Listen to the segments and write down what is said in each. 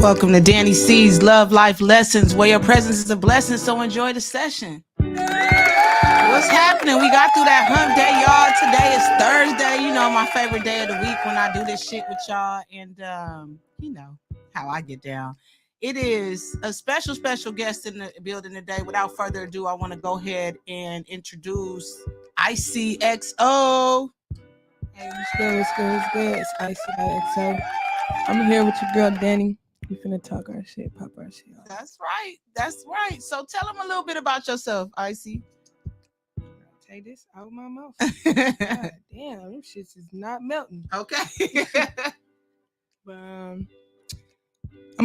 Welcome to Dani C's Love Life Lessons, where your presence is a blessing, so enjoy the session. What's happening? We got through that hump day, y'all. Today is Thursday, you know, my favorite day of the week when I do this shit with y'all, and you know how I get down. It is a special guest in the building today. Without further ado, I want to go ahead and introduce ICXO. Hey, what's good? It's ICXO. I'm here with your girl, Dani. We finna talk our shit, pop our shit off. That's right. So tell them a little bit about yourself, IC. Take this out of my mouth. God damn, them shits is not melting. Okay. But I'm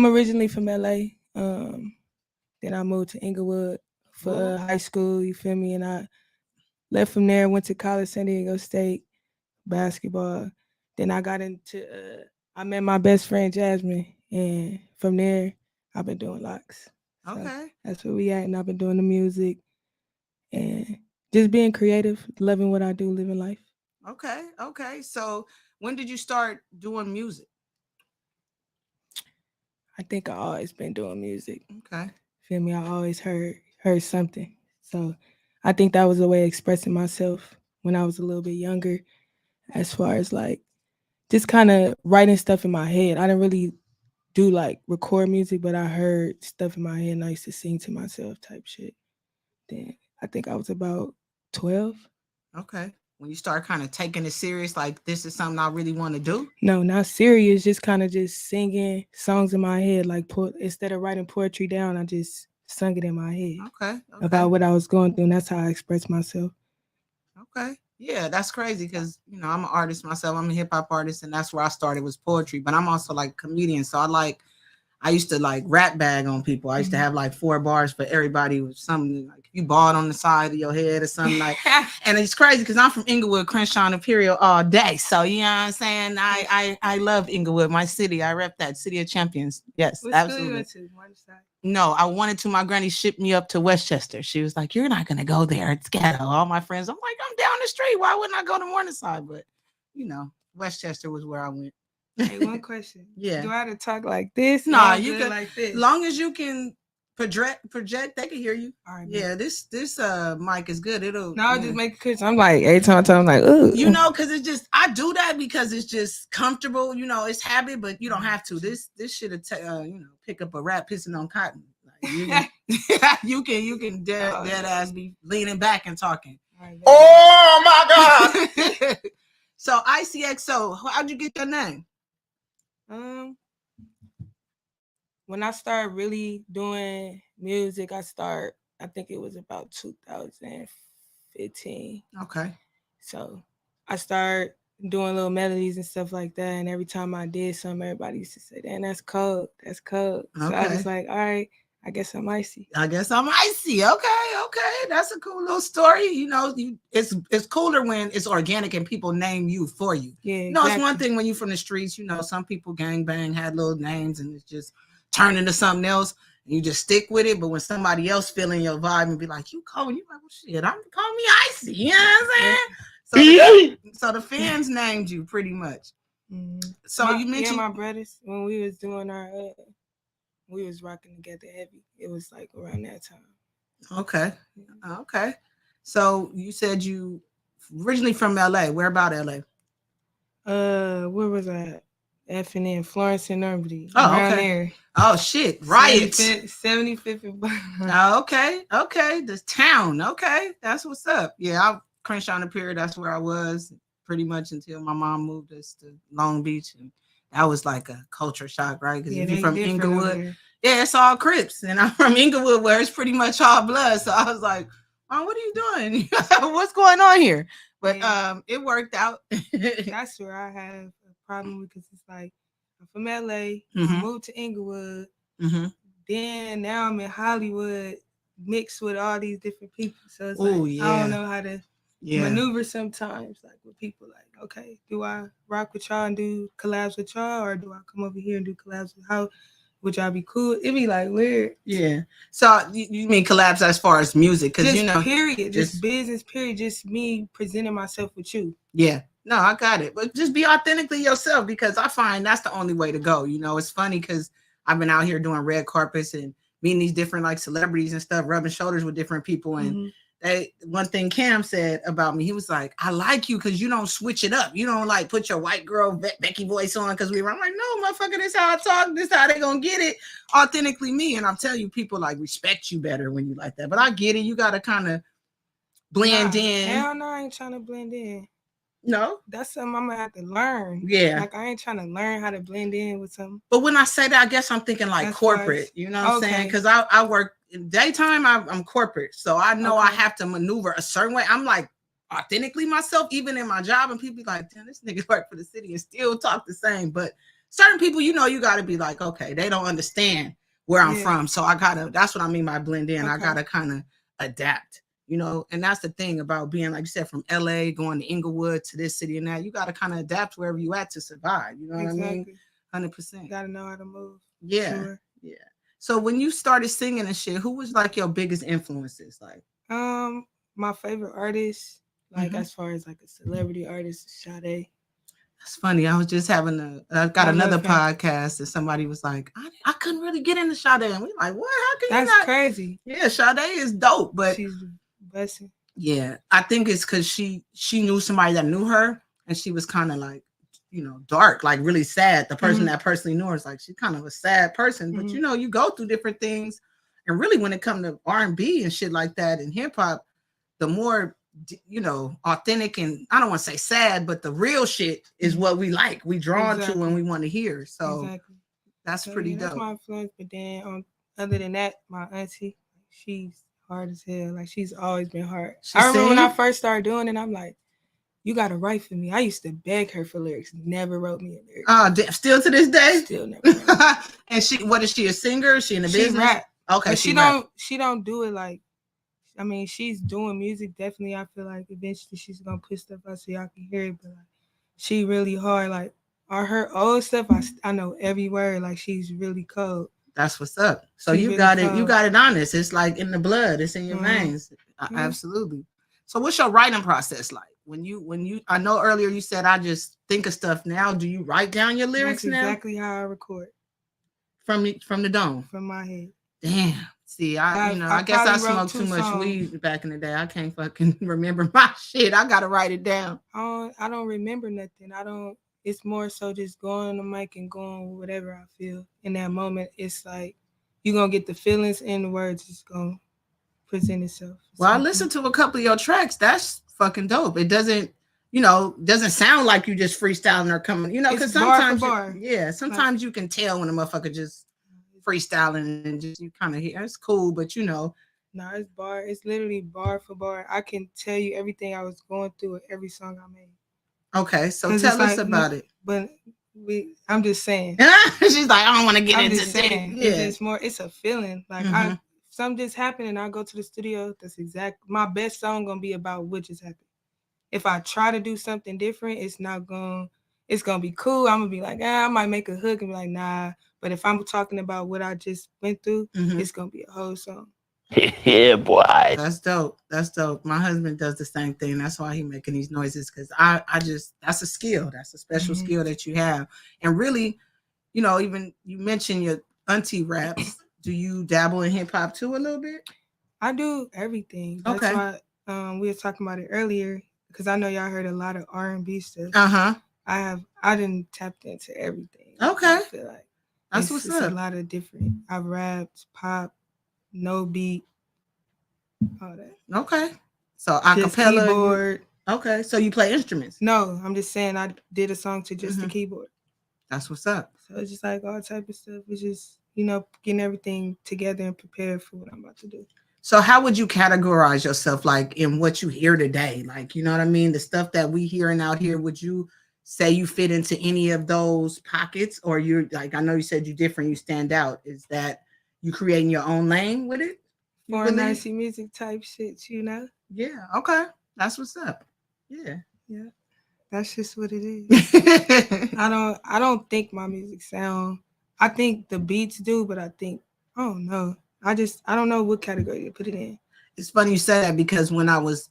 originally from LA. Then I moved to Inglewood for high school, you feel me? And I left from there, went to college, San Diego State, basketball. Then I got into, I met my best friend, Jasmine. And from there, I've been doing locks. So okay. That's where we at. And I've been doing the music and just being creative, loving what I do, living life. Okay. So when did you start doing music? I think I always been doing music. Okay. Feel me? I always heard something. So I think that was a way of expressing myself when I was a little bit younger, as far as like just kind of writing stuff in my head. I didn't really do like record music, but I heard stuff in my head and I used to sing to myself type shit. Then I think I was about 12. Okay. When you start kind of taking it serious, like this is something I really want to do? No, not serious. Just kind of just singing songs in my head. Like instead of writing poetry down, I just sung it in my head. Okay. About what I was going through. And that's how I express myself. Okay. Yeah, that's crazy because, you know, I'm an artist myself. I'm a hip hop artist, and that's where I started was poetry. But I'm also like a comedian. So I used to like rap bag on people. I used to have like 4 bars for everybody with something like if you bald on the side of your head or something like. And it's crazy because I'm from Inglewood, Crenshaw, Imperial all day. So you know what I'm saying? I love Inglewood, my city. I rep that city of champions. Yes, what absolutely. School you went to? No, I wanted to. My granny shipped me up to Westchester. She was like, "You're not gonna go there. It's ghetto." All my friends, I'm like, "I'm down the street. Why wouldn't I go to Morningside?" But you know, Westchester was where I went. Hey, one question. Yeah. Do I have to talk like this? Nah, you can like this. Long as you can project, they can hear you. All right, yeah, this mic is good. It'll I'll just make it clear. I'm like, every time I'm like, ooh. You know, because it's just I do that because it's just comfortable. You know, it's habit, but you don't have to. This should have you know, pick up a rat pissing on cotton. Like, you can dead ass be leaning back and talking. Right, oh my God. So ICXO, how'd you get your name? When I started really doing music, I think it was about 2015. Okay. So I started doing little melodies and stuff like that. And every time I did something, everybody used to say, "Damn, that's cold. That's cold." So I was like, all right, I guess I'm icy. Okay. That's a cool little story. You know, it's cooler when it's organic and people name you for you. Yeah. You know, exactly. It's one thing when you're from the streets, you know, some people gang bang had little names and it's just turned into something else and you just stick with it. But when somebody else feeling your vibe and be like, "You cold," you're like, "Well, shit, I'm call me icy." You know what I'm saying? So the fans named you pretty much. Mm-hmm. So you mentioned my brothers when we was doing our we was rocking together heavy. It was like around that time. Okay. So you said you originally from LA. Where about LA? Where was I? F&N, Florence and Normandy. Oh, around okay. There. Oh shit! Riots. 75th and Okay. The town. Okay, that's what's up. Yeah, I Crenshaw Imperial. That's where I was pretty much until my mom moved us to Long Beach, and that was like a culture shock, right? Because if you're from Inglewood, yeah, it's all Crips, and I'm from Inglewood, where it's pretty much all blood. So I was like, "Oh, what are you doing? What's going on here?" But it worked out. That's where I have a problem because it's like I'm from LA, I moved to Inglewood, then now I'm in Hollywood, mixed with all these different people. So it's I don't know how to maneuver sometimes, like with people like, okay, do I rock with y'all and do collabs with y'all, or do I come over here and do collabs with how would y'all be cool? It'd be like weird. Yeah. So you mean collabs as far as music? Because you know, period, just business, period, just me presenting myself with you. Yeah. No, I got it. But just be authentically yourself, because I find that's the only way to go. You know, it's funny because I've been out here doing red carpets and meeting these different like celebrities and stuff, rubbing shoulders with different people. And one thing Cam said about me, he was like, I like you because you don't switch it up. You don't like put your white girl Becky voice on because I'm like, no, motherfucker, this how I talk. This how they gonna get it authentically me. And I'm telling you, people like respect you better when you like that. But I get it. You got to kind of blend in. Hell no, I ain't trying to blend in. No, that's something I'm gonna have to learn. Yeah, like I ain't trying to learn how to blend in with something. But when I say that, I guess I'm thinking like that's corporate. You know what I'm saying? Because I work in daytime. I'm corporate, so I know I have to maneuver a certain way. I'm like authentically myself, even in my job, and people be like, "Damn, this nigga work for the city and still talk the same." But certain people, you know, you got to be like, okay, they don't understand where I'm from, so I gotta. That's what I mean by blend in. I gotta kind of adapt. You know, and that's the thing about being, like you said, from LA, going to Inglewood to this city and that. You got to kind of adapt wherever you at to survive. You know what I mean? 100%. Got to know how to move. Yeah. Sure. Yeah. So when you started singing and shit, who was like your biggest influences? Like, my favorite artist, like as far as like a celebrity artist, Sade. That's funny. I was just having I've got another podcast and somebody was like, I couldn't really get into Sade. And we're like, what? How can you not? That's crazy. Yeah, Sade is dope, but she's blessing. Yeah, I think it's because she knew somebody that knew her, and she was kind of like, you know, dark, like really sad. The person that personally knew her is like, she's kind of a sad person, but you know, you go through different things, and really when it comes to R&B and shit like that and hip hop, the more, you know, authentic and I don't want to say sad, but the real shit is what we like, we drawn to and we want to hear. So that's pretty dope. That's my influence. But then other than that, my auntie, she's hard as hell. Like she's always been hard. I remember when I first started doing it, I'm like, you gotta write for me. I used to beg her for lyrics. Never wrote me a lyric. Still to this day? Still never. And what is she, a singer? Is she in the business? Rap. Okay. But she don't do it like, I mean, she's doing music. Definitely, I feel like eventually she's gonna put stuff out so y'all can hear it. But like, she really hard. Like, her old stuff, I know every word. Like, she's really cold. That's what's up. So she's you got it. You got it honest. It's like in the blood. It's in your veins. Absolutely. So what's your writing process like? When you, I know earlier you said I just think of stuff now. Do you write down your lyrics now? That's exactly how I record. From the dome. From my head. Damn. See, I guess I smoked too much weed back in the day. I can't fucking remember my shit. I gotta write it down. I don't remember nothing. It's more so just going on the mic and going whatever I feel in that moment. It's like you're gonna get the feelings and the words is gonna present itself. Well, I listened to a couple of your tracks. That's fucking dope. It doesn't sound like you just freestyling or coming, because sometimes sometimes you can tell when a motherfucker just freestyling and just you kind of hear it's cool, but No, it's bar. It's literally bar for bar. I can tell you everything I was going through with every song I made. Okay, so tell us about it. But I'm just saying. She's like, I don't want to get into that. Yeah. It's a feeling. Like something just happened and I go to the studio. That's my best song gonna be about what just happened. If I try to do something different, it's gonna be cool. I'm gonna be like, I might make a hook and be like, nah. But if I'm talking about what I just went through, it's gonna be a whole song. Yeah, boy. That's dope. That's dope. My husband does the same thing. That's why he making these noises, because I just, that's a skill. That's a special skill that you have. And really, even you mentioned your auntie raps. Do you dabble in hip hop too a little bit? I do everything. That's why we were talking about it earlier, because I know y'all heard a lot of R&B stuff. I didn't tap into everything. Okay. I feel like that's what's up. A lot of different. I've rapped, pop, no beat, all that. Okay. So acapella. Keyboard. Okay. So you play instruments? No, I'm just saying I did a song to just the keyboard. That's what's up. So it's just like all type of stuff. It's just, getting everything together and prepared for what I'm about to do. So how would you categorize yourself, like, in what you hear today? Like, you know what I mean? The stuff that we hearing out here, would you say you fit into any of those pockets? Or you're like, I know you said you're different, you stand out. Is that you creating your own lane with it? More nicey music type shit, Yeah. Okay. That's what's up. Yeah. Yeah. That's just what it is. I don't think my music sound. I think the beats do, but I don't know. I don't know what category to put it in. It's funny you said that, because when I was,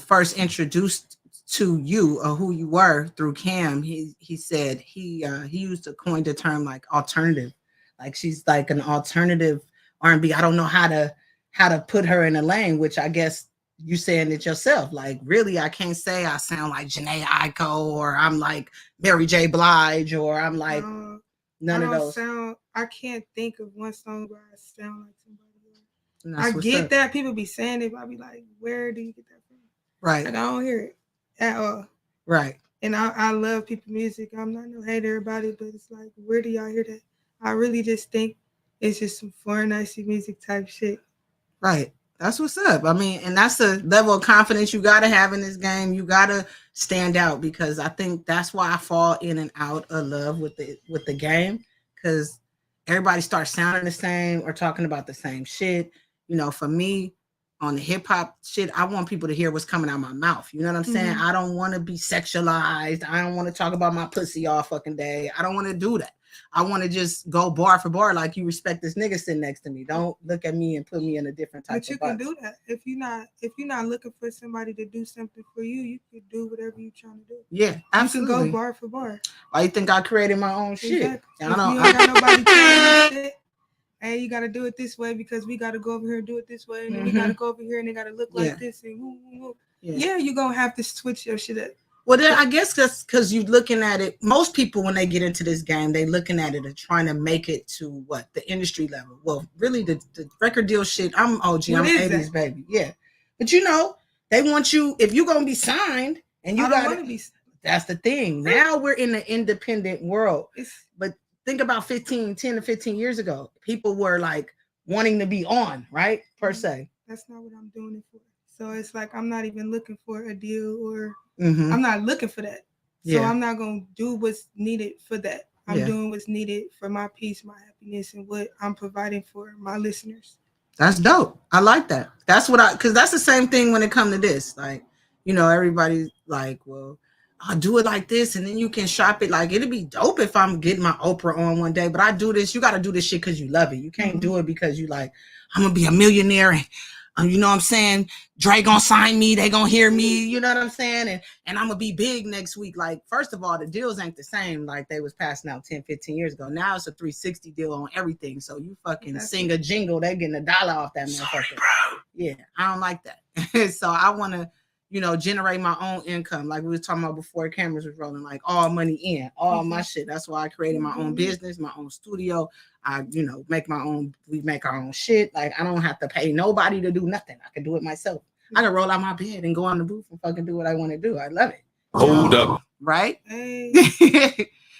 first introduced to you or who you were through Cam, he said he used to coin the term like alternative. Like she's like an alternative R&B. I don't know how to put her in a lane, which I guess you saying it yourself. Like, really, I can't say I sound like Janae Aiko, or I'm like Mary J. Blige, or I'm like none of those. I can't think of one song where I sound like somebody else. I get that people be saying it, but I be like, where do you get that from? Right. Like, I don't hear it at all. Right. And I love people's music. I'm not no hater about it, but it's like, where do y'all hear that? I really just think it's just some foreign icy music type shit. Right. That's what's up. I mean, and that's the level of confidence you got to have in this game. You got to stand out, because I think that's why I fall in and out of love with the game, because everybody starts sounding the same or talking about the same shit. You know, for me, on the hip hop shit, I want people to hear what's coming out of my mouth. You know what I'm saying? I don't want to be sexualized. I don't want to talk about my pussy all fucking day. I don't want to do that. I want to just go bar for bar, like you respect this nigga sitting next to me. Don't look at me and put me in a different type of box. But you can do that. If you're not looking for somebody to do something for you, you can do whatever you're trying to do. Yeah, absolutely. You can go bar for bar. Why you think I created my own shit? Exactly. If you ain't got nobody telling you shit, hey, you got to do it this way because we got to go over here and do it this way, and then we got to go over here and they got to look like this, and yeah, you're gonna have to switch your shit up. Well, then I guess that's because you're looking at it. Most people, when they get into this game, they looking at it and trying to make it to what the industry level. Well, really, the record deal shit. I'm OG. I'm 80s baby. Yeah, but you know, they want you, if you're gonna be signed, and you got to be. That's the thing. Now we're in the independent world. But think about 10 to 15 years ago, people were like wanting to be on, right? Per se. That's not what I'm doing it for. So it's like I'm not even looking for a deal, or I'm not looking for that. So I'm not going to do what's needed for that. I'm doing what's needed for my peace, my happiness, and what I'm providing for my listeners. That's dope. I like that. That's what because that's the same thing when it comes to this. Like, you know, everybody's like, well, I'll do it like this, and then you can shop it. Like, it'd be dope if I'm getting my Oprah on one day, but I do this. You got to do this shit because you love it. You can't do it because you like, I'm going to be a millionaire, and you know what I'm saying? Dre gonna sign me. They gonna hear me. You know what I'm saying? And I'm gonna be big next week. Like, first of all, the deals ain't the same like they was passing out 10, 15 years ago. Now it's a 360 deal on everything. So you fucking sing a jingle, they getting $1 off that motherfucker. Sorry, bro. Yeah, I don't like that. So I want to, you know, generate my own income. Like we was talking about before cameras was rolling, like all money in, all my shit. That's why I created my own business, my own studio. I, you know, we make our own shit. Like, I don't have to pay nobody to do nothing. I can do it myself. I can roll out my bed and go on the booth and fucking do what I want to do. I love it. Hold up. Right? Hey.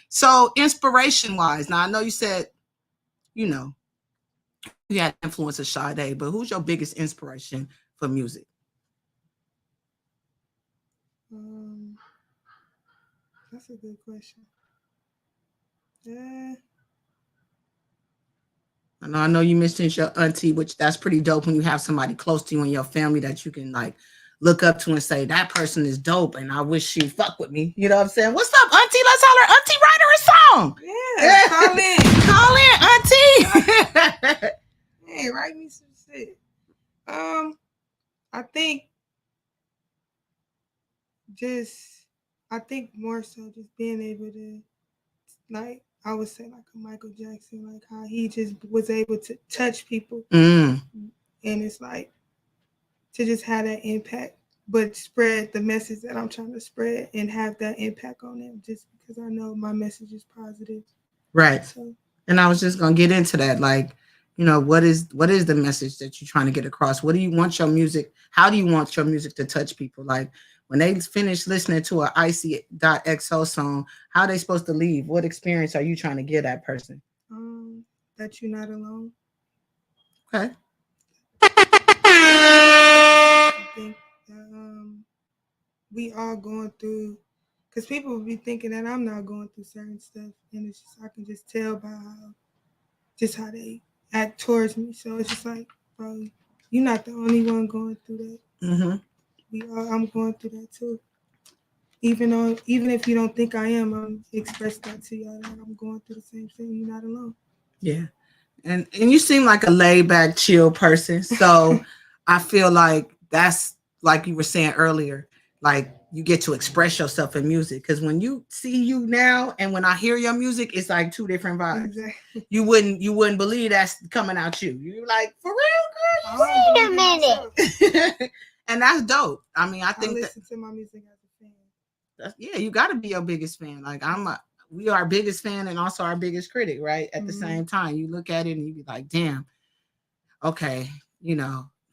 So inspiration wise, now I know you said, you know, you had influence of Sade, but who's your biggest inspiration for music? That's a good question. I know you mentioned your auntie, which that's pretty dope when you have somebody close to you in your family that you can like look up to and say, that person is dope and I wish she fuck with me. You know what I'm saying? What's up, auntie? Let's holler. Auntie, write her a song. Yeah, call in. Call in, auntie. Hey, write me some shit. I think more so just being able to, like, I would say like a Michael Jackson, like how he just was able to touch people. And it's like to just have that impact, but spread the message that I'm trying to spread and have that impact on them just because I know my message is positive. Right. So, and I was just going to get into that. Like, you know, what is the message that you're trying to get across? What do you want your music? How do you want your music to touch people? Like, when they finish listening to an Icy.XO song, how are they supposed to leave? What experience are you trying to give that person? That you're not alone. Okay. I think that we all going through, because people will be thinking that I'm not going through certain stuff, and it's just I can just tell by how they act towards me. So it's just like, bro, you're not the only one going through that. I'm going through that too. Even if you don't think I am, I'm express that to y'all that I'm going through the same thing. You're not alone. Yeah, and you seem like a laid back, chill person. So I feel like that's like you were saying earlier. Like you get to express yourself in music. Because when you see you now and when I hear your music, it's like two different vibes. Exactly. You wouldn't believe that's coming out you. You're like, for real, girl? Wait a minute. And that's dope. I mean, I think listen to my music as a fan. Yeah, you got to be your biggest fan. Like we are our biggest fan and also our biggest critic, right? At the same time, you look at it and you be like, damn, okay,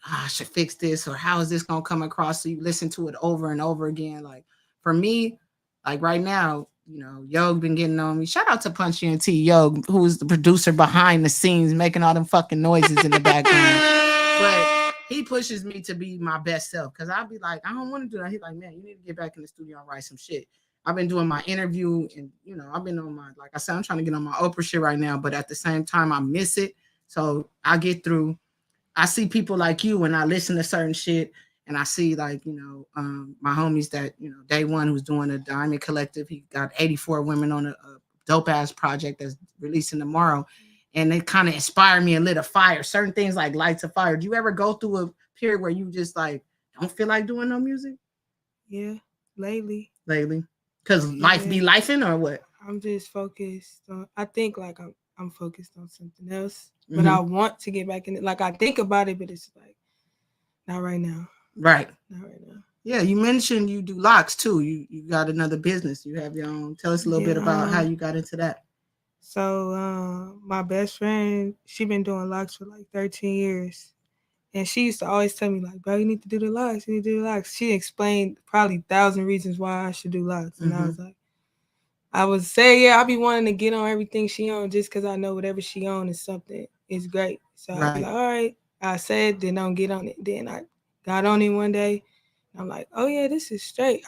I should fix this, or how is this gonna come across? So you listen to it over and over again. Like for me, like right now, Yog been getting on me. Shout out to PunchEntertainment, Yog, who's the producer behind the scenes, making all them fucking noises in the background. But he pushes me to be my best self, because I'll be like, I don't want to do that. He's like, man, you need to get back in the studio and write some shit. I've been doing my interview, and I've been on my, like I said, I'm trying to get on my Oprah shit right now, but at the same time, I miss it. So I get through. I see people like you, and I listen to certain shit, and I see like, my homies that, Day One, who's doing a Diamond Collective. He got 84 women on a dope ass project that's releasing tomorrow. And it kind of inspired me and lit a fire. Certain things like lights a fire. Do you ever go through a period where you just like don't feel like doing no music? Yeah, lately. Because life be lifing, or what? I'm just focused on, I think like I'm focused on something else. But I want to get back in it. Like I think about it, but it's like not right now. Right. Not right now. Yeah, you mentioned you do locks too. You got another business. You have your own. Tell us a little bit about how you got into that. So my best friend, she been doing locks for like 13 years. And she used to always tell me like, bro, you need to do the locks. You need to do the locks. She explained probably 1,000 reasons why I should do locks. And I was like, I would say, yeah, I be wanting to get on everything she on just because I know whatever she on is something is great. So I'd be like, all right. I said, then don't get on it. Then I got on it one day. I'm like, oh yeah, this is straight.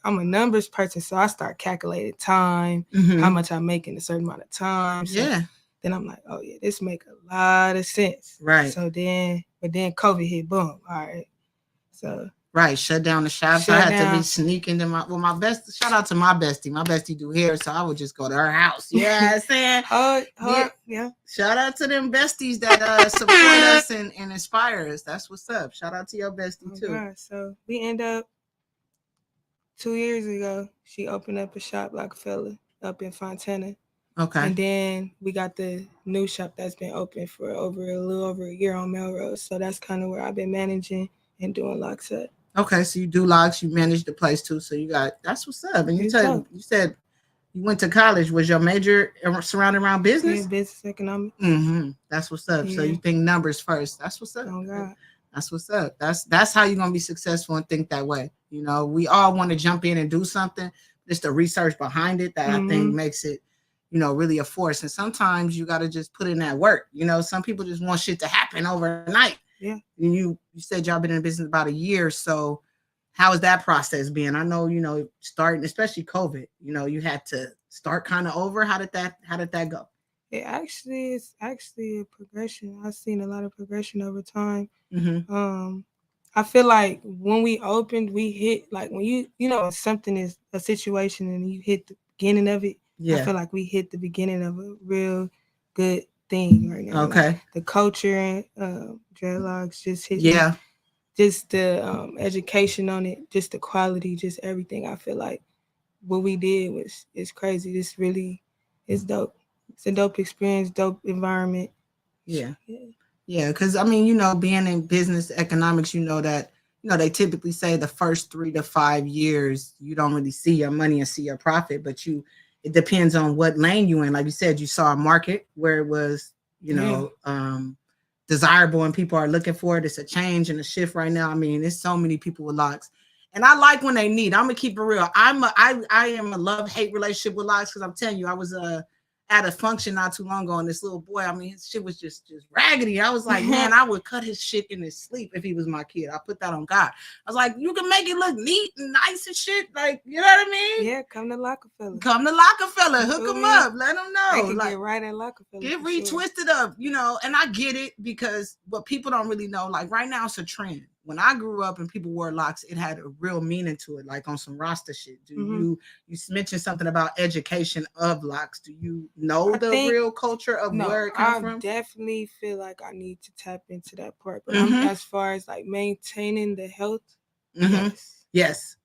I'm a numbers person, so I start calculating time, how much I make in a certain amount of time. So then I'm like, oh yeah, this make a lot of sense. Right. So then COVID hit, boom. All right. So shut down the shop. So I had to be sneaking to my best. Shout out to my bestie. My bestie do hair, so I would just go to her house. You know what I'm saying? Yeah. Shout out to them besties that support us and inspire us. That's what's up. Shout out to your bestie too. God. So we end up 2 years ago. She opened up a shop, Rockefeller, up in Fontana. Okay. And then we got the new shop that's been open for a little over a year on Melrose. So that's kind of where I've been managing and doing locks at. Okay, so you do locks, you manage the place too. So that's what's up. And you said you went to college. Was your major surrounded around business? Yeah, business economics. That's what's up. Yeah. So you think numbers first. That's what's up. Oh God. That's what's up. That's how you're gonna be successful and think that way. We all want to jump in and do something. Just the research behind it that I think makes it, really a force. And sometimes you got to just put in that work. Some people just want shit to happen overnight. Yeah. And you said y'all been in business about a year. So how has that process been? I know, starting, especially COVID, you had to start kind of over. How did that go? It's actually a progression. I've seen a lot of progression over time. I feel like when we opened, we hit, like when something is a situation and you hit the beginning of it. Yeah. I feel like we hit the beginning of a real good thing right now. Okay. Like the culture and dreadlocks just hit. Yeah. Just the education on it, just the quality, just everything. I feel like what we did is crazy. This really is dope. It's a dope experience, dope environment. Yeah. Yeah, because I mean, being in business economics, that, they typically say the first 3 to 5 years, you don't really see your money and see your profit, but it depends on what lane you in. Like you said, you saw a market where it was, desirable and people are looking for it. It's a change and a shift right now. I mean, there's so many people with locks. And I like when they need. I'm gonna keep it real. I am a love-hate relationship with locks, because I'm telling you, I was at a function not too long ago, and this little boy, I mean, his shit was just raggedy. I was like, man, I would cut his shit in his sleep if he was my kid. I put that on God. I was like, you can make it look neat and nice and shit. Like, you know what I mean? Yeah, come to Rockefeller. Hook him up. Let him know. They can get right at Rockefeller. Get retwisted up, and I get it, because what people don't really know, like right now it's a trend. When I grew up and people wore locks, it had a real meaning to it, like on some Rasta shit. You mentioned something about education of locks. Do you know the real culture of where it comes from? I definitely feel like I need to tap into that part. But as far as like maintaining the health, yes.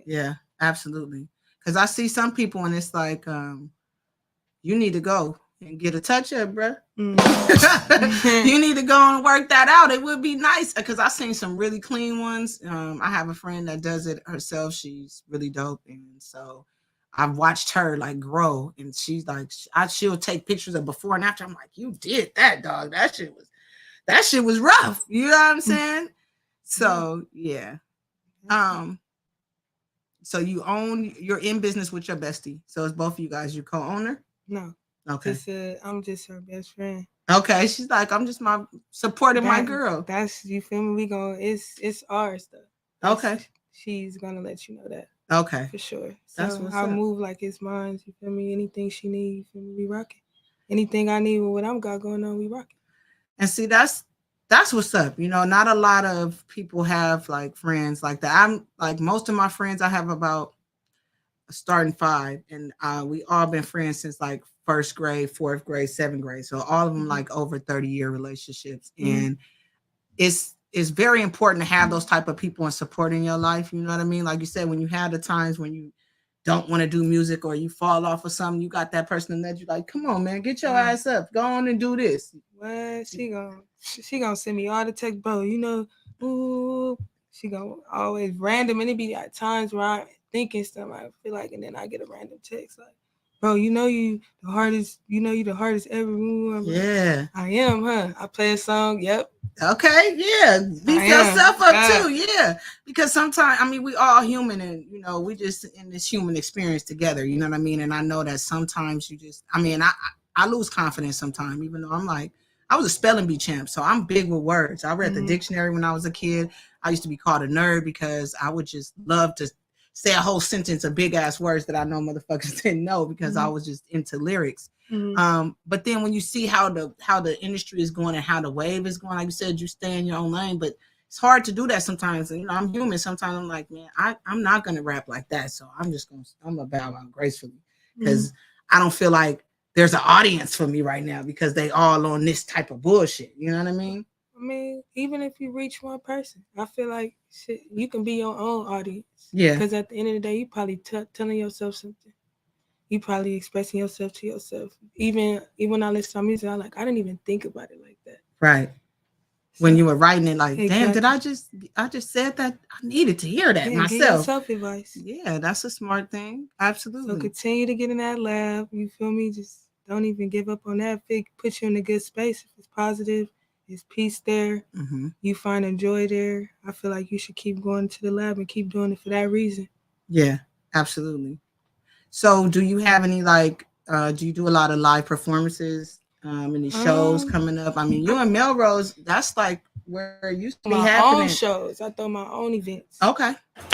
Yeah, absolutely. Because I see some people and it's like, you need to go and get a touch up, bruh. You need to go and work that out. It would be nice because I've seen some really clean ones. I have a friend that does it herself. She's really dope, and so I've watched her like grow. And she's like, she'll take pictures of before and after. I'm like, you did that, dog. That shit was rough. You know what I'm saying? So yeah. So you're in business with your bestie. So it's both of you guys. You co-owner? No. Okay. I'm just her best friend. Okay. She's like, I'm just supporting my girl. That's, you feel me? We going, it's our stuff. Okay. She's gonna let you know that. Okay. For sure. That's so what's I up. move like it's mine. You feel me? Anything she needs, you feel me? We rocking. Anything I need with what I'm got going on, we rocking. And see, that's what's up. You know, not a lot of people have like friends like that. I'm like, most of my friends, I have about starting 5, and we all been friends since like 1st grade, 4th grade, 7th grade. So all of them like over 30-year relationships. And it's very important to have those type of people and support in your life. You know what I mean? Like you said, when you have the times when you don't want to do music or you fall off of something, you got that person that you like, come on, man, get your ass up, go on and do this. What? She gonna send me all the text, bro. You know, ooh, she gonna always random, and it be at times where I'm thinking something I feel like, and then I get a random text like, bro, you know you the hardest ever. Yeah, I am, huh? I play a song. Yep. Okay, yeah, beat yourself up too, yeah. Because sometimes, I mean, we all human, and you know, we just in this human experience together. You know what I mean? And I know that sometimes you just, I mean, I lose confidence sometimes, even though I'm like, I was a spelling bee champ, so I'm big with words. I read the dictionary when I was a kid. I used to be called a nerd because I would just love to say a whole sentence of big ass words that I know motherfuckers didn't know because I was just into lyrics. But then when you see how the industry is going and how the wave is going, like you said, you stay in your own lane, but it's hard to do that sometimes. And, you know, I'm human. Sometimes I'm like, man, I'm not going to rap like that. So I'm going to bow out gracefully because I don't feel like there's an audience for me right now because they all on this type of bullshit. You know what I mean? I mean, even if you reach one person, I feel like shit, you can be your own audience. Yeah. Because at the end of the day, you probably telling yourself something. You probably expressing yourself to yourself. Even when I listen to music, I'm like, I didn't even think about it like that. Right. So, when you were writing it, like, damn, did I just said that? I needed to hear that myself. Give yourself advice. Yeah, that's a smart thing. Absolutely. So continue to get in that lab. You feel me? Just don't even give up on that. Put you in a good space. If it's positive, there's peace there. You find a joy there. I feel like you should keep going to the lab and keep doing it for that reason. Yeah, absolutely. So do you have any like do you do a lot of live performances? Any shows coming up? I mean, you and Melrose, that's like where it used to be happening. My own shows. I throw my own events. Okay.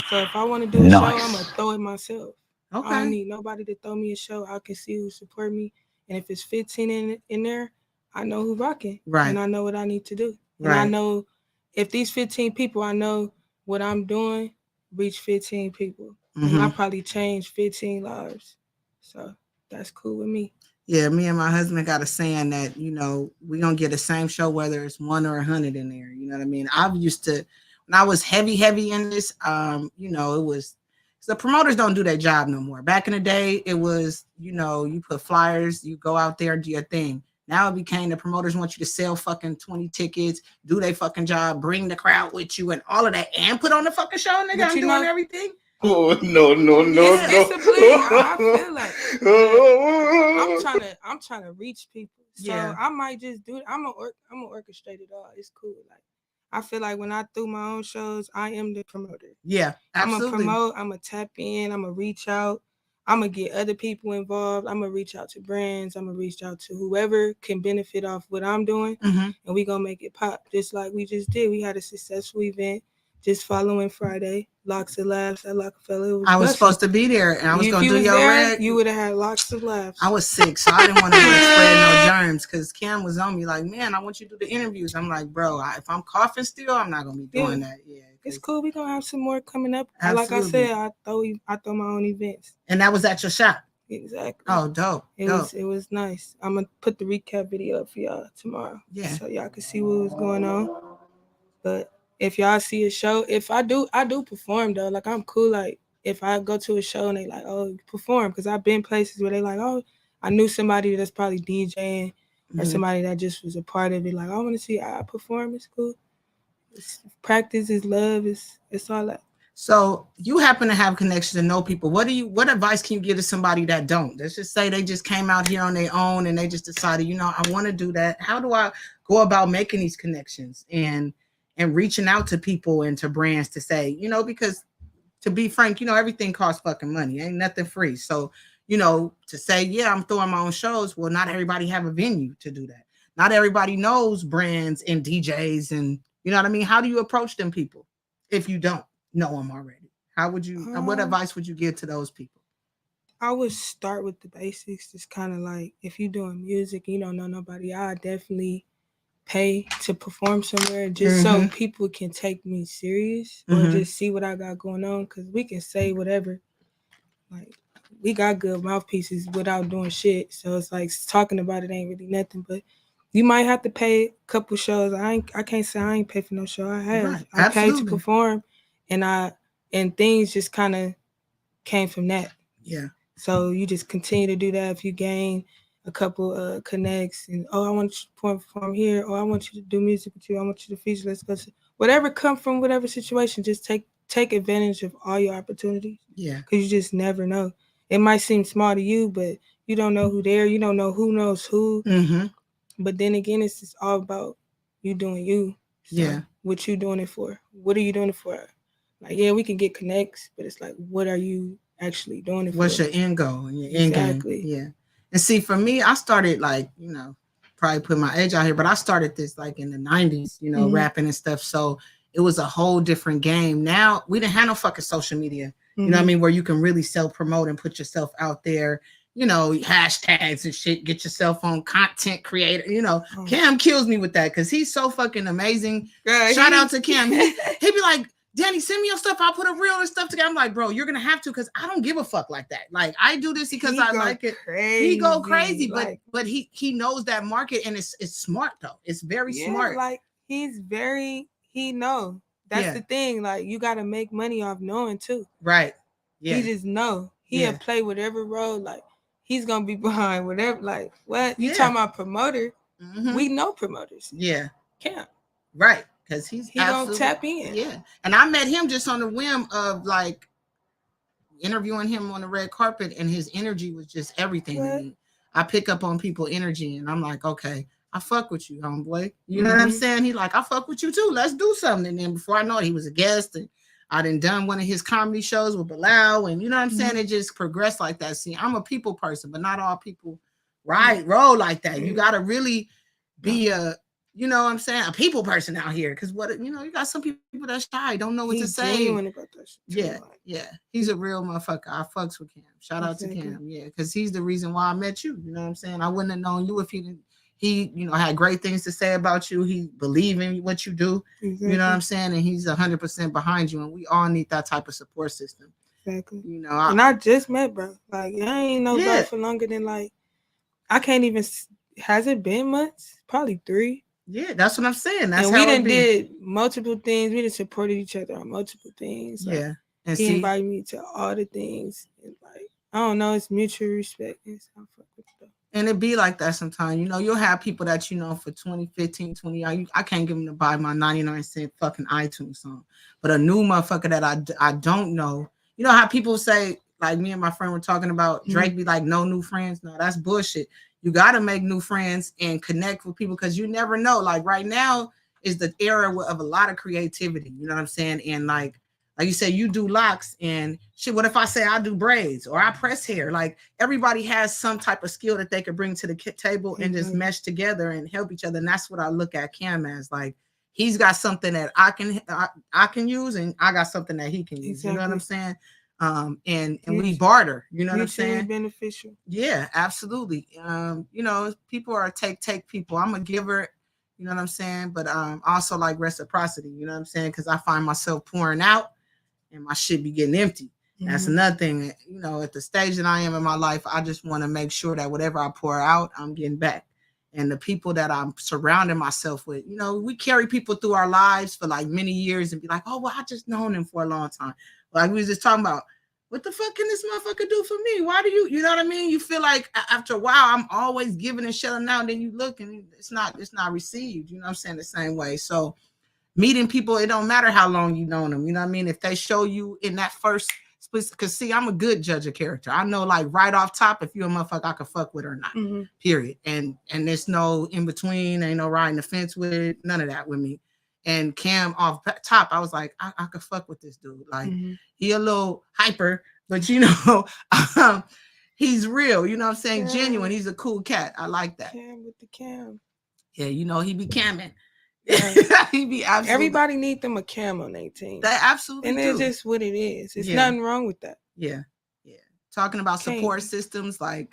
So if I want to do a show, I'm gonna throw it myself. Okay. I don't need nobody to throw me a show. I can see who support me, and if it's 15 in there, I know who rocking. Right. And I know what I need to do. And I know if these 15 people, I know what I'm doing reach 15 people, and I probably change 15 lives. So that's cool with me. Yeah, me and my husband got a saying that, you know, we're going to get the same show, whether it's 1 or 100 in there. You know what I mean? I used to, when I was heavy in this, you know, it was, the promoters don't do their job no more. Back in the day, it was, you know, you put flyers, you go out there and do your thing. Now it became the promoters want you to sell fucking 20 tickets, do their fucking job, bring the crowd with you and all of that, and put on the fucking show, nigga. I'm doing everything. Oh no! I feel like I'm trying to reach people. So I might just do it. I'm gonna orchestrate it all. It's cool. Like I feel like when I do my own shows, I am the promoter. Yeah, absolutely. I'm gonna promote. I'm gonna tap in. I'm gonna reach out. I'm gonna get other people involved. I'm gonna reach out to brands. I'm gonna reach out to whoever can benefit off what I'm doing, and we gonna make it pop. Just like we just did. We had a successful event just following Friday. Locks of Laughs at Rockefeller. I was supposed to be there, and I was going to do your red. You would have had lots of laughs. I was sick, so I didn't want to spread no germs because Cam was on me like, man, I want you to do the interviews. I'm like, bro, if I'm coughing still, I'm not going to be doing that. Yeah, it's cool. We're going to have some more coming up. Absolutely. Like I said, I throw my own events. And that was at your shop? Exactly. Oh, dope. It was nice. I'm going to put the recap video up for y'all tomorrow. Yeah. So y'all can see what was going on. But if y'all see a show, if I do perform though. Like I'm cool. Like if I go to a show and they like, oh, perform, because I've been places where they like, oh, I knew somebody that's probably DJing or somebody that just was a part of it. Like, I want to see I perform. It's cool. Practice is love. It's all that. So you happen to have connections and know people. What advice can you give to somebody that don't? Let's just say they just came out here on their own and they just decided, I want to do that. How do I go about making these connections and reaching out to people and to brands to say, because to be frank, everything costs fucking money. Ain't nothing free. So, to say, yeah, I'm throwing my own shows. Well, not everybody have a venue to do that. Not everybody knows brands and DJs and, you know what I mean? How do you approach them people if you don't know them already? How would you, what advice would you give to those people? I would start with the basics. Just kind of like, if you're doing music, you don't know nobody, I definitely pay to perform somewhere just so people can take me serious or just see what I got going on. Cause we can say whatever. Like, we got good mouthpieces without doing shit. So it's like talking about it ain't really nothing, but you might have to pay a couple shows. I can't say I ain't pay for no show. I have. Right. I paid to perform and things just kind of came from that. Yeah. So you just continue to do that. If you gain a couple connects and, I want you to perform here, or I want you to do music with you, I want you to feature, let's go. Whatever come from whatever situation, just take advantage of all your opportunities. Yeah. Because you just never know. It might seem small to you, but you don't know who there. You don't know who knows who. But then again, it's just all about you doing you. So yeah. What you doing it for? What are you doing it for? Like, yeah, we can get connects, but it's like, what are you actually doing it What's for? What's your end goal and your end game? Yeah. And see, for me, I started like, probably put my age out here, but I started this like in the 90s, rapping and stuff. So it was a whole different game. Now we didn't have no fucking social media, you know what I mean? Where you can really self-promote and put yourself out there, hashtags and shit, get yourself on content creator, Cam kills me with that because he's so fucking amazing. Shout out to Cam. He'd be like, Dani, send me your stuff. I'll put a reel and stuff together. I'm like, bro, you're going to have to because I don't give a fuck like that. Like, I do this because I like it. He go crazy, like, but he knows that market and it's smart, though. It's very smart. Like, he know. That's the thing. Like, you got to make money off knowing, too. Right. Yeah. He just know. He'll play whatever role. Like, he's going to be behind whatever. Like, what? You talking about promoter? We know promoters. Yeah. Cam. Right. Because he gonna tap in. Yeah. And I met him just on the whim of like interviewing him on the red carpet, and his energy was just everything to me. I pick up on people's energy and I'm like, okay, I fuck with you, homeboy. You know what I'm saying? He like, I fuck with you too. Let's do something. And then before I know it, he was a guest and I done one of his comedy shows with Bilal, and you know what I'm saying? It just progressed like that. See, I'm a people person, but not all people roll like that. You gotta really be a, you know what I'm saying, a people person out here. Because you got some people that's shy, don't know what to say. About that shit yeah. He's a real motherfucker. I fucks with Cam. Shout out to Cam. Yeah, because he's the reason why I met you. You know what I'm saying? I wouldn't have known you if he didn't. He, had great things to say about you. He believe in what you do. Exactly. You know what I'm saying? And he's 100% behind you. And we all need that type of support system. Exactly. And I just met, bro. Like, I ain't know bro for longer than like, I can't even. Has it been months? Probably 3. Yeah, that's what I'm saying. That's and how we done did multiple things. We done supported each other on multiple things. Like, and he invited me to all the things. And like, I don't know, it's mutual respect. And it be like that sometimes. You'll have people that for 20, 15, 20 years. I can't give them to buy my 99-cent fucking iTunes song. But a new motherfucker that I don't know. You know how people say, like me and my friend were talking about, Drake be like, no new friends? No, that's bullshit. You got to make new friends and connect with people because you never know. Like right now is the era of a lot of creativity. You know what I'm saying? And like you said, you do locks and shit. What if I say I do braids or I press hair? Like everybody has some type of skill that they could bring to the table and just mesh together and help each other. And that's what I look at Cam as. Like he's got something that I can use and I got something that he can use. Exactly. You know what I'm saying? And we barter, you know what I'm saying? Beneficial. Yeah, absolutely. People are take people. I'm a giver, you know what I'm saying? But also like reciprocity, you know what I'm saying? Because I find myself pouring out and my shit be getting empty. That's another thing. At the stage that I am in my life, I just want to make sure that whatever I pour out, I'm getting back. And the people that I'm surrounding myself with, we carry people through our lives for like many years and be like, oh, well, I just known them for a long time. Like we was just talking about, what the fuck can this motherfucker do for me? Why do you know what I mean? You feel like after a while, I'm always giving and shelling out. And then you look and it's not received. You know what I'm saying? The same way. So meeting people, it don't matter how long you known them. You know what I mean? If they show you in that first, because see, I'm a good judge of character. I know like right off top, if you're a motherfucker I can fuck with or not, period. And there's no in between, ain't no riding the fence with it, none of that with me. And Cam off top, I was like, I could fuck with this dude. Like he a little hyper, but you know, he's real. You know what I'm saying? Genuine. He's a cool cat. I like that. Cam with the cam. Yeah, you know, he be camming. Yeah. He be absolutely. Everybody need them a cam on their team. They absolutely and it's just what it is. It's nothing wrong with that. Yeah. Talking about support systems, like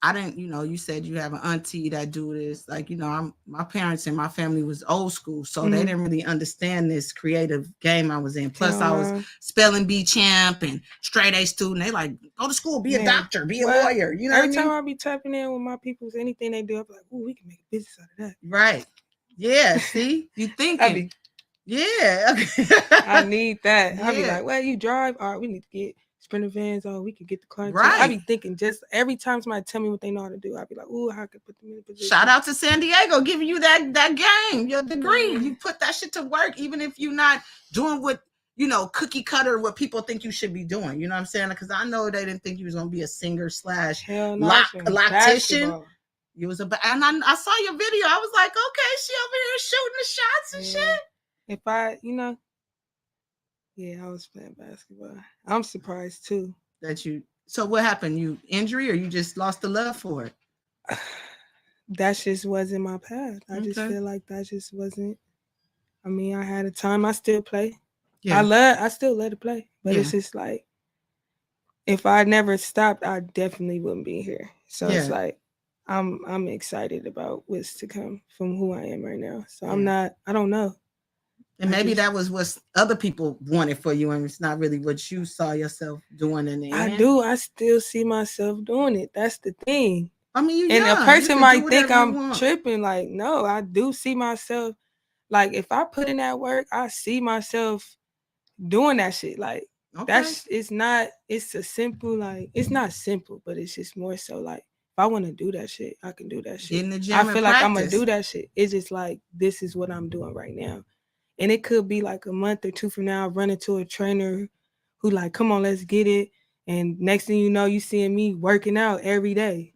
I didn't, you know, you said you have an auntie that do this. Like, you know, my parents and my family was old school, so they didn't really understand this creative game I was in. Plus, I was spelling bee champ and straight A student. They like, go to school, be a doctor, be a lawyer. You know, every time I be tapping in with my people, anything they do, I'm like, oh, we can make a business out of that. Right. Yeah. See, you thinking. Yeah. I need that. I'll be like, well, you drive. All right, we need to get Sprinter vans. Oh, we could get the car. Right. I be thinking just every time somebody tell me what they know how to do, I be like, ooh, how I could put them in a position. Shout out to San Diego, giving you that game, your degree. You put that shit to work, even if you're not doing what, you know, cookie cutter, what people think you should be doing. You know what I'm saying? Because I know they didn't think you was gonna be a singer / loctician. You was and I saw your video. I was like, okay, she over here shooting the shots and shit. If I, you know. Yeah, I was playing basketball. I'm surprised too. So what happened? You injury or you just lost the love for it? That just wasn't my path. I just feel like that just wasn't. I mean, I had a time. I still play. Yeah. I still love to play. But it's just like, if I never stopped, I definitely wouldn't be here. So it's like, I'm excited about what's to come from who I am right now. So I don't know. And maybe that was what other people wanted for you, and it's not really what you saw yourself doing in the end. I do. I still see myself doing it. That's the thing. I mean, and a person might think I'm tripping. Like, no, I do see myself. Like, if I put in that work, I see myself doing that shit. Like, it's not a simple, like, it's not simple, but it's just more so like, if I want to do that shit, I can do that shit. In the gym, I feel like I'm going to do that shit. It's just like, this is what I'm doing right now. And it could be like a month or two from now, I run into a trainer who like, come on, let's get it. And next thing you know, you seeing me working out every day.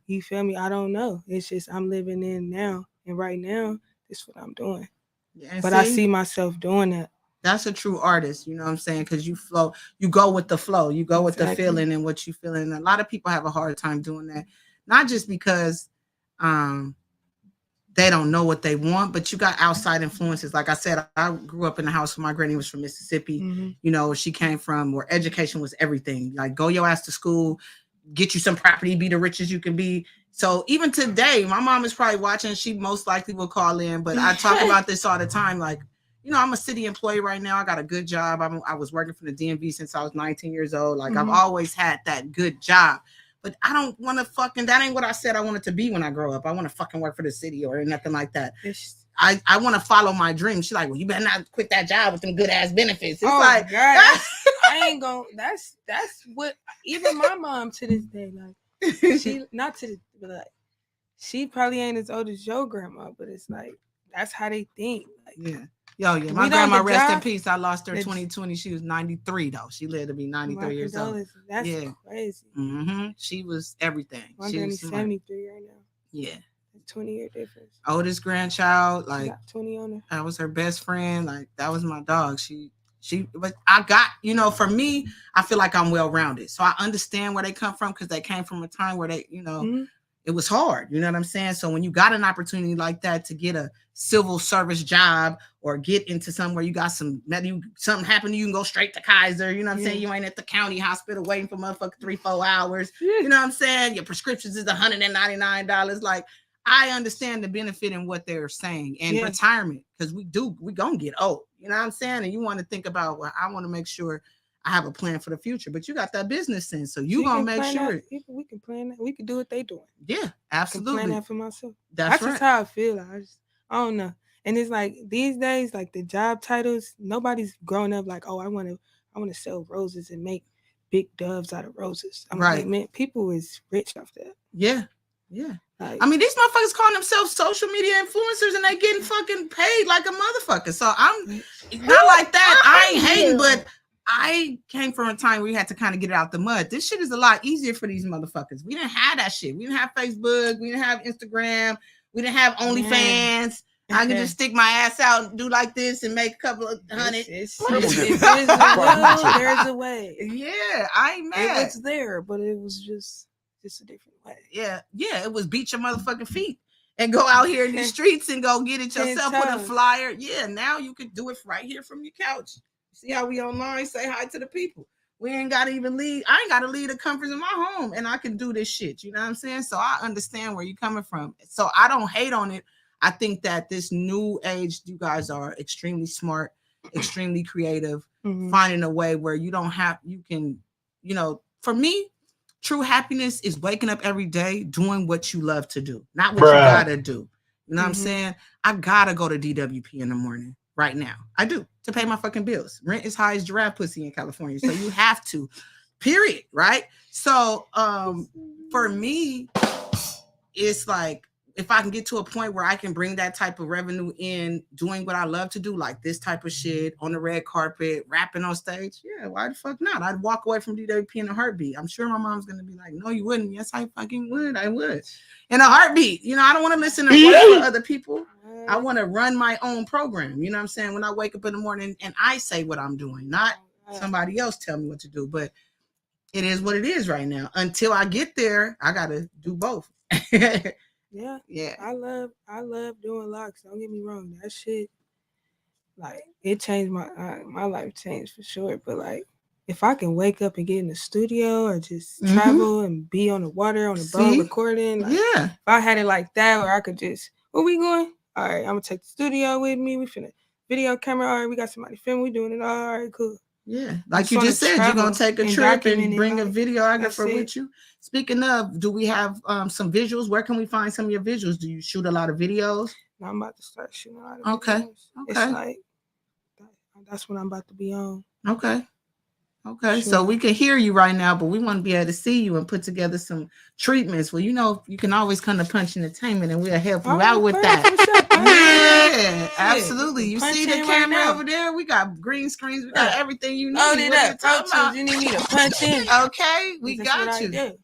You feel me? I don't know. It's just I'm living in now. And right now, this is what I'm doing. Yeah, but I see myself doing that. That's a true artist, you know what I'm saying? Because you flow, you go with the flow. You go with the feeling and what you feeling. A lot of people have a hard time doing that. Not just because they don't know what they want, but you got outside influences. Like I said, I grew up in a house where my granny was from Mississippi. You know, she came from where education was everything. Like, go your ass to school, get you some property, be the richest you can be. So even today, my mom is probably watching. She most likely will call in, but I talk about this all the time. Like, you know, I'm a city employee right now. I got a good job. I was working for the DMV since I was 19 years old. Like, I've always had that good job. But I don't want to that ain't what I said I wanted to be when I grow up. I want to fucking work for the city or nothing like that. I want to follow my dream. She's like, well, you better not quit that job with them good ass benefits. It's like, God, I ain't gonna, that's what, even my mom to this day, like, she, not to this, but like, she probably ain't as old as your grandma, but it's like, that's how they think. Like, yeah. My grandma, rest in peace. I lost her 2020. She was 93 though. She lived to be 93 years old. That's crazy. She was everything. My granny's 73 right now. Yeah. 20-year difference. Oldest grandchild, like, she got 20 on her. I was her best friend. Like, that was my dog. But I got, you know, for me, I feel like I'm well-rounded. So I understand where they come from because they came from a time where they, you know, it was hard. You know what I'm saying? So when you got an opportunity like that to get a civil service job or get into somewhere you got something happened to you, can go straight to Kaiser. You know what I'm saying? You ain't at the county hospital waiting for motherfucker 3-4 hours. You know what I'm saying? Your prescriptions is $199. Like, I understand the benefit in what they're saying and retirement, because we gonna get old. You know what I'm saying? And you want to think about, well, I want to make sure I have a plan for the future, but you got that business sense, so you gonna make sure we can plan that. We can do what they doing. Yeah, absolutely. I can plan that for myself. That's just how I feel. I don't know. And it's like these days, like the job titles, nobody's growing up like, oh, I want to sell roses and make big doves out of roses. I'm right. like, man, people is rich off that. Yeah. Yeah. I mean, these motherfuckers calling themselves social media influencers and they getting fucking paid like a motherfucker. So I'm not like that. I ain't hating, but I came from a time where you had to kind of get it out the mud. This shit is a lot easier for these motherfuckers. We didn't have that shit. We didn't have Facebook. We didn't have Instagram. We didn't have OnlyFans. I can just stick my ass out and do like this and make a couple of hundred. There's a way. Yeah, I ain't mad. It was there, but it was just a different way. Yeah, it was beat your motherfucking feet and go out here in these streets and go get it yourself with a flyer. Yeah, now you can do it right here from your couch. See how we online? Say hi to the people. We ain't got to even leave. I ain't got to leave the comforts of my home and I can do this shit. You know what I'm saying? So I understand where you're coming from. So I don't hate on it. I think that this new age, you guys are extremely smart, extremely creative, finding a way where you can, for me, true happiness is waking up every day doing what you love to do, not what you gotta do. You know what I'm saying? I gotta go to DWP in the morning right now. I do, to pay my fucking bills. Rent is high as giraffe pussy in California. So you have to, period, right? So for me, it's like, if I can get to a point where I can bring that type of revenue in doing what I love to do, like this type of shit on the red carpet, rapping on stage, yeah, why the fuck not? I'd walk away from DWP in a heartbeat. I'm sure my mom's going to be like, no, you wouldn't. Yes, I fucking would. I would. In a heartbeat. I don't want to listen to voice for other people. I want to run my own program. You know what I'm saying? When I wake up in the morning and I say what I'm doing, not somebody else tell me what to do. But it is what it is right now. Until I get there, I got to do both. Yeah. I love doing locks. Don't get me wrong. That shit, like, it changed my life changed for sure. But like, if I can wake up and get in the studio or just travel and be on the water on the boat recording, like, if I had it like that, where I could just, where we going? All right, I'm gonna take the studio with me. We finna video camera. All right, we got somebody filming. We doing it. All right, cool. Yeah, like you just said, you're gonna take a trip and bring a videographer with you. Speaking of, do we have some visuals? Where can we find some of your visuals? Do you shoot a lot of videos? No, I'm about to start shooting a lot of videos. It's like that's what I'm about to be on. Okay. So we can hear you right now, but we want to be able to see you and put together some treatments. Well, you can always come to Punch Entertainment and we'll help you out with that. Yeah, absolutely. You see the camera over there? We got green screens. We got everything you need. Load it up. You need me to punch in. Okay, we got you.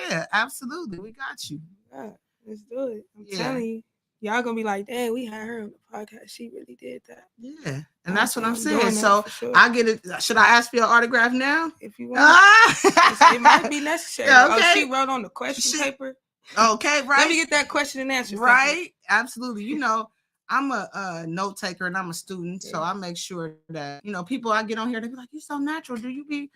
Yeah, absolutely. We got you. Yeah, let's do it. I'm telling you. Y'all gonna be like, dang, we had her on the podcast. She really did that. Yeah. And that's what I'm saying. So I get it. Should I ask for your autograph now? If you want. It might be necessary. Okay. Oh, she wrote on the question paper. Okay, right. Let me get that question and answer. Right. Absolutely. I'm a note taker and I'm a student. So I make sure that, people I get on here, they be like, you're so natural. Do you be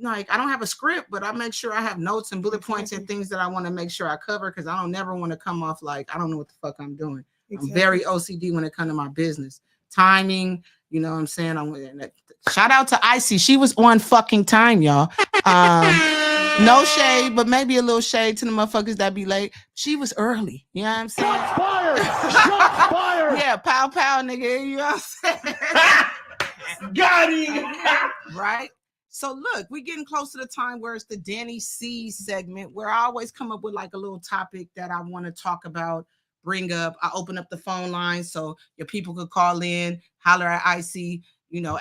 like, I don't have a script, but I make sure I have notes and bullet points and things that I want to make sure I cover, because I don't never want to come off like I don't know what the fuck I'm doing. I'm very OCD when it comes to my business. Timing, you know what I'm saying? Shout out to Icy. She was on fucking time, y'all. No shade, but maybe a little shade to the motherfuckers that be late. She was early. You know what I'm saying? Shots fired! Shots fired! Yeah, pow, pow, nigga. You know what I'm saying? Got him! Right? So look, we're getting close to the time where it's the Dani C segment, where I always come up with like a little topic that I want to talk about, bring up. I open up the phone line so your people could call in, holler at Icy,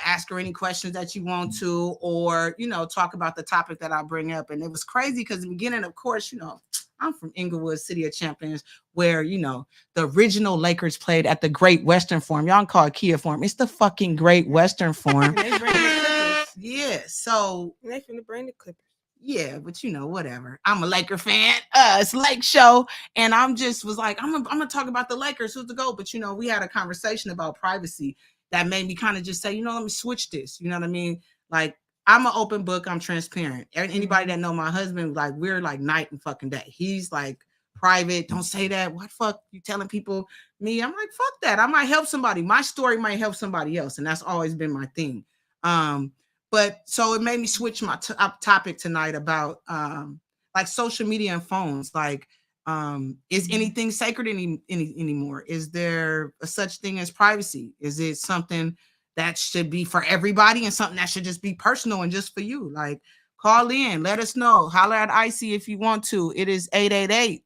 ask her any questions that you want to, or, talk about the topic that I bring up. And it was crazy because in the beginning, of course, I'm from Inglewood, City of Champions, where, the original Lakers played at the Great Western Forum. Y'all can call it Kia Forum. It's the fucking Great Western Forum. Yeah, so they finna bring the Clippers. Yeah, but whatever. I'm a Laker fan. It's Lake Show, and I'm just was like, I'm gonna talk about the Lakers. Who's the GOAT? But we had a conversation about privacy that made me kind of just say, let me switch this. You know what I mean? Like, I'm an open book. I'm transparent. Anybody that know my husband, like, we're like night and fucking day. He's like private. Don't say that. What fuck you telling people me? I'm like, fuck that. I might help somebody. My story might help somebody else, and that's always been my thing. But so it made me switch my topic tonight about like social media and phones. Like, is anything sacred anymore? Is there a such thing as privacy? Is it something that should be for everybody and something that should just be personal and just for you? Like, Call in. Let us know. Holler at Icy if you want to. It is 888.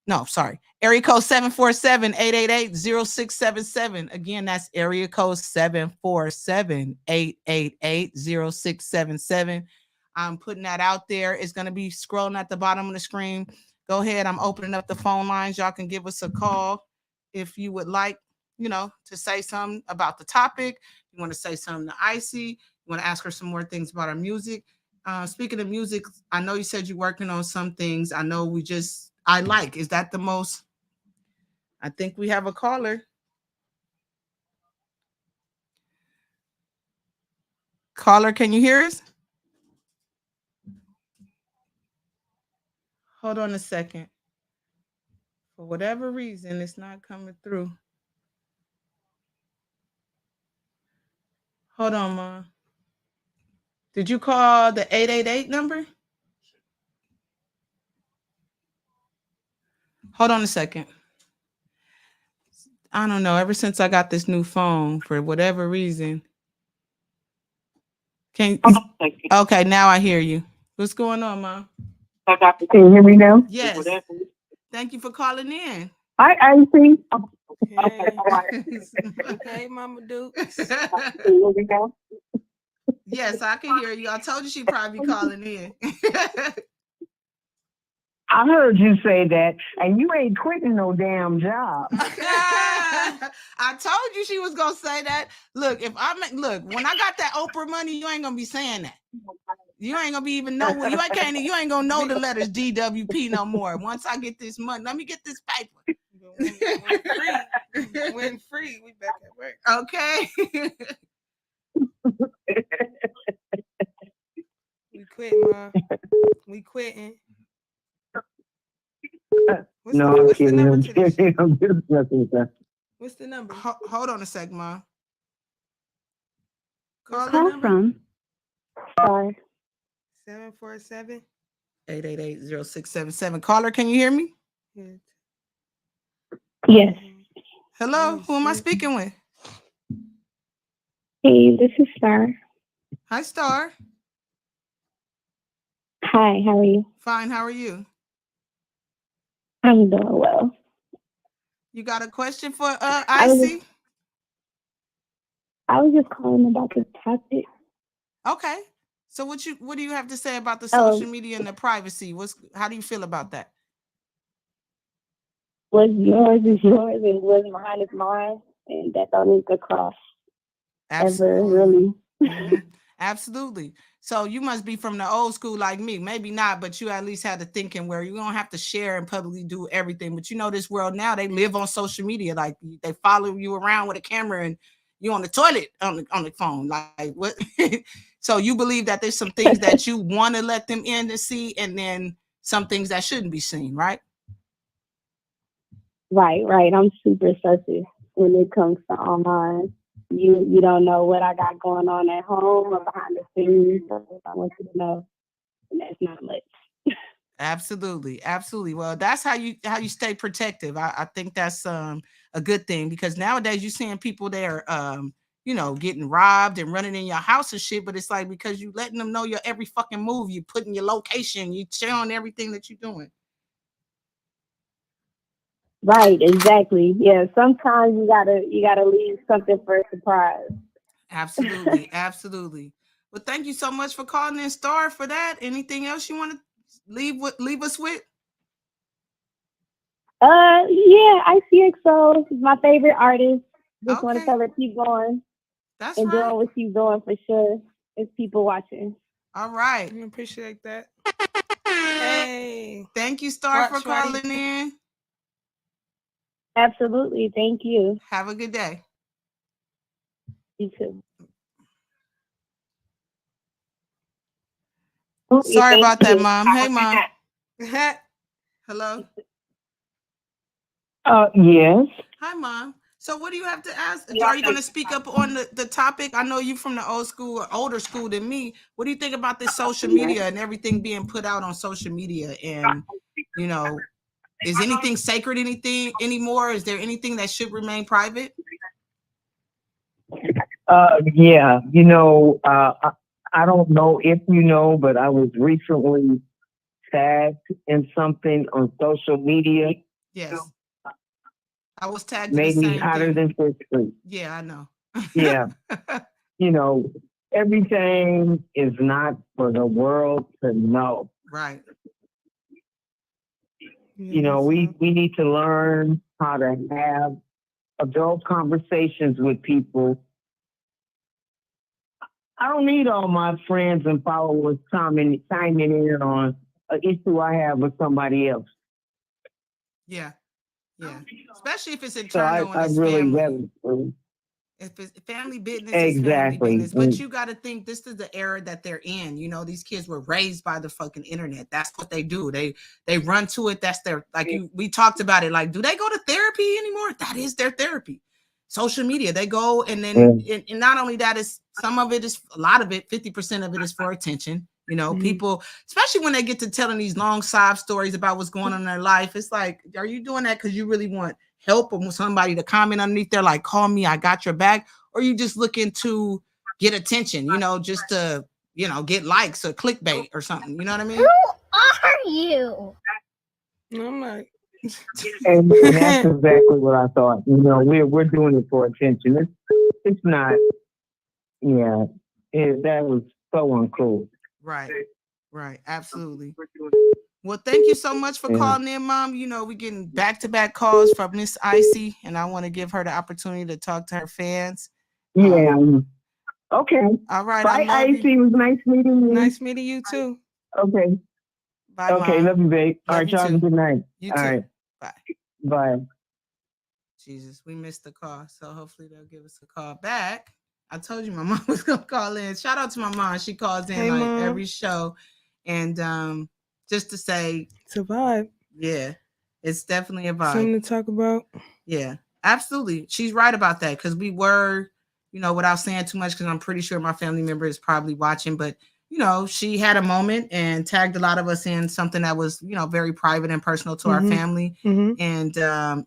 No, sorry. Area code 747-888-0677. Again, that's area code 747-888-0677. I'm putting that out there. It's going to be scrolling at the bottom of the screen. Go ahead. I'm opening up the phone lines. Y'all can give us a call if you would like, to say something about the topic. You want to say something to Icy. You want to ask her some more things about our music. Speaking of music, I know you said you're working on some things. I know I like. Is that the most? I think we have a caller. Caller, can you hear us? Hold on a second. For whatever reason, it's not coming through. Hold on, Mom. Did you call the 888 number? Hold on a second. I don't know. Ever since I got this new phone, for whatever reason. Okay, now I hear you. What's going on, Mom? Can you hear me now? Yes. Thank you for calling in. Hi, Icy. Hey, Mama Duke. Yes, I can hear you. I told you she'd probably be calling in. I heard you say that, and you ain't quitting no damn job. I told you she was gonna say that. Look, when I got that Oprah money, you ain't gonna be saying that. You ain't gonna be even know what you ain't gonna know the letters DWP no more. Once I get this money, let me get this paper. When free, we back at work. Okay. We quit, Mom. We quitting. What's the number to this shit? What's the number? Hold on a sec, Mom. Call from 747 888-0677. Caller, can you hear me? Yes. Hello, who am I speaking with? Hey, this is Star. Hi, Star. Hi, how are you? Fine, how are you? I'm doing well. You got a question for Icy? I was just calling about this topic. Okay. So what do you have to say about the social media and the privacy? How do you feel about that? What's yours is yours, and what's mine is mine, and that don't need to cross. Absolutely. Ever, really. Mm-hmm. Absolutely. So you must be from the old school like me. Maybe not, but you at least had the thinking where you don't have to share and publicly do everything. But this world now, they live on social media. Like they follow you around with a camera and you on the toilet on the phone. Like what? So you believe that there's some things that you want to let them in to see, and then some things that shouldn't be seen, right? Right. I'm super sensitive when it comes to online. You don't know what I got going on at home or behind the scenes. I want you to know, and that's not much. Absolutely. Well, that's how you stay protective. I think that's a good thing, because nowadays you're seeing people there getting robbed and running in your house and shit, but it's like because you letting them know your every fucking move, you putting your location, you showing everything that you're doing. Right, exactly. Yeah, sometimes you gotta leave something for a surprise. Absolutely. Well, thank you so much for calling in, Star, for that. Anything else you want to leave us with? Yeah, ICXO is my favorite artist. Just want to tell her keep going. That's and right. doing what she's doing for sure. It's people watching. All right. I appreciate that. Hey. Thank you, Star, for calling in. Absolutely. Thank you. Have a good day. You too. Sorry about that, Mom. Hey, Mom. Hello? Yes. Hi, Mom. So what do you have to ask? Are you going to speak up on the topic? I know you from the old school or older school than me. What do you think about this social media and everything being put out on social media? And, is anything sacred anymore? Is there anything that should remain private? Yeah. I don't know if you know, but I was recently tagged in something on social media. Yes. I was tagged in the Made me same hotter thing. than fish. Yeah, I know. Yeah. You know, everything is not for the world to know. Right. You know, we need to learn how to have adult conversations with people. I don't need all my friends and followers chiming in on an issue I have with somebody else. Yeah. Yeah. Especially if it's So internal and I it's really family. rather. If it's family business, it's family Exactly. business. But you got to think this is the era that they're in. You know, these kids were raised by the fucking internet. That's what they do. They run to it. That's their, like we talked about it. Like, do they go to therapy anymore? That is their therapy. Social media, they go, and then and not only that, is some of it is, a lot of it, 50% of it is for attention. You know, people, especially when they get to telling these long sob stories about what's going on in their life. It's like, are you doing that because you really want help or somebody to comment underneath there, like, call me, I got your back? Or you just looking to get attention, you know, just to, you know, get likes or clickbait or something. You know what I mean? Who are you? I'm like, and that's exactly what I thought. You know, we're doing it for attention. It's not. Yeah, that was so uncool. Right. Right. Absolutely. Well, thank you so much for calling in, Mom. You know, we're getting back-to-back calls from Miss Icy, and I want to give her the opportunity to talk to her fans. Yeah. Okay. All right. Bye, Icy. It was nice meeting you. Nice meeting you too. Okay. Bye, okay, Mom. love you, babe. All right, y'all have a good night. You All too. right. Bye. Bye. Jesus, we missed the call, so hopefully they'll give us a call back. I told you my mom was gonna call in. Shout out to my mom. She calls in like Mom. every show, and just to say, it's a vibe. Yeah, it's definitely a vibe. Something to talk about. Yeah, absolutely. She's right about that, because we were, you know, without saying too much, because I'm pretty sure my family member is probably watching, but you know, she had a moment and tagged a lot of us in something that was, you know, very private and personal to our family. And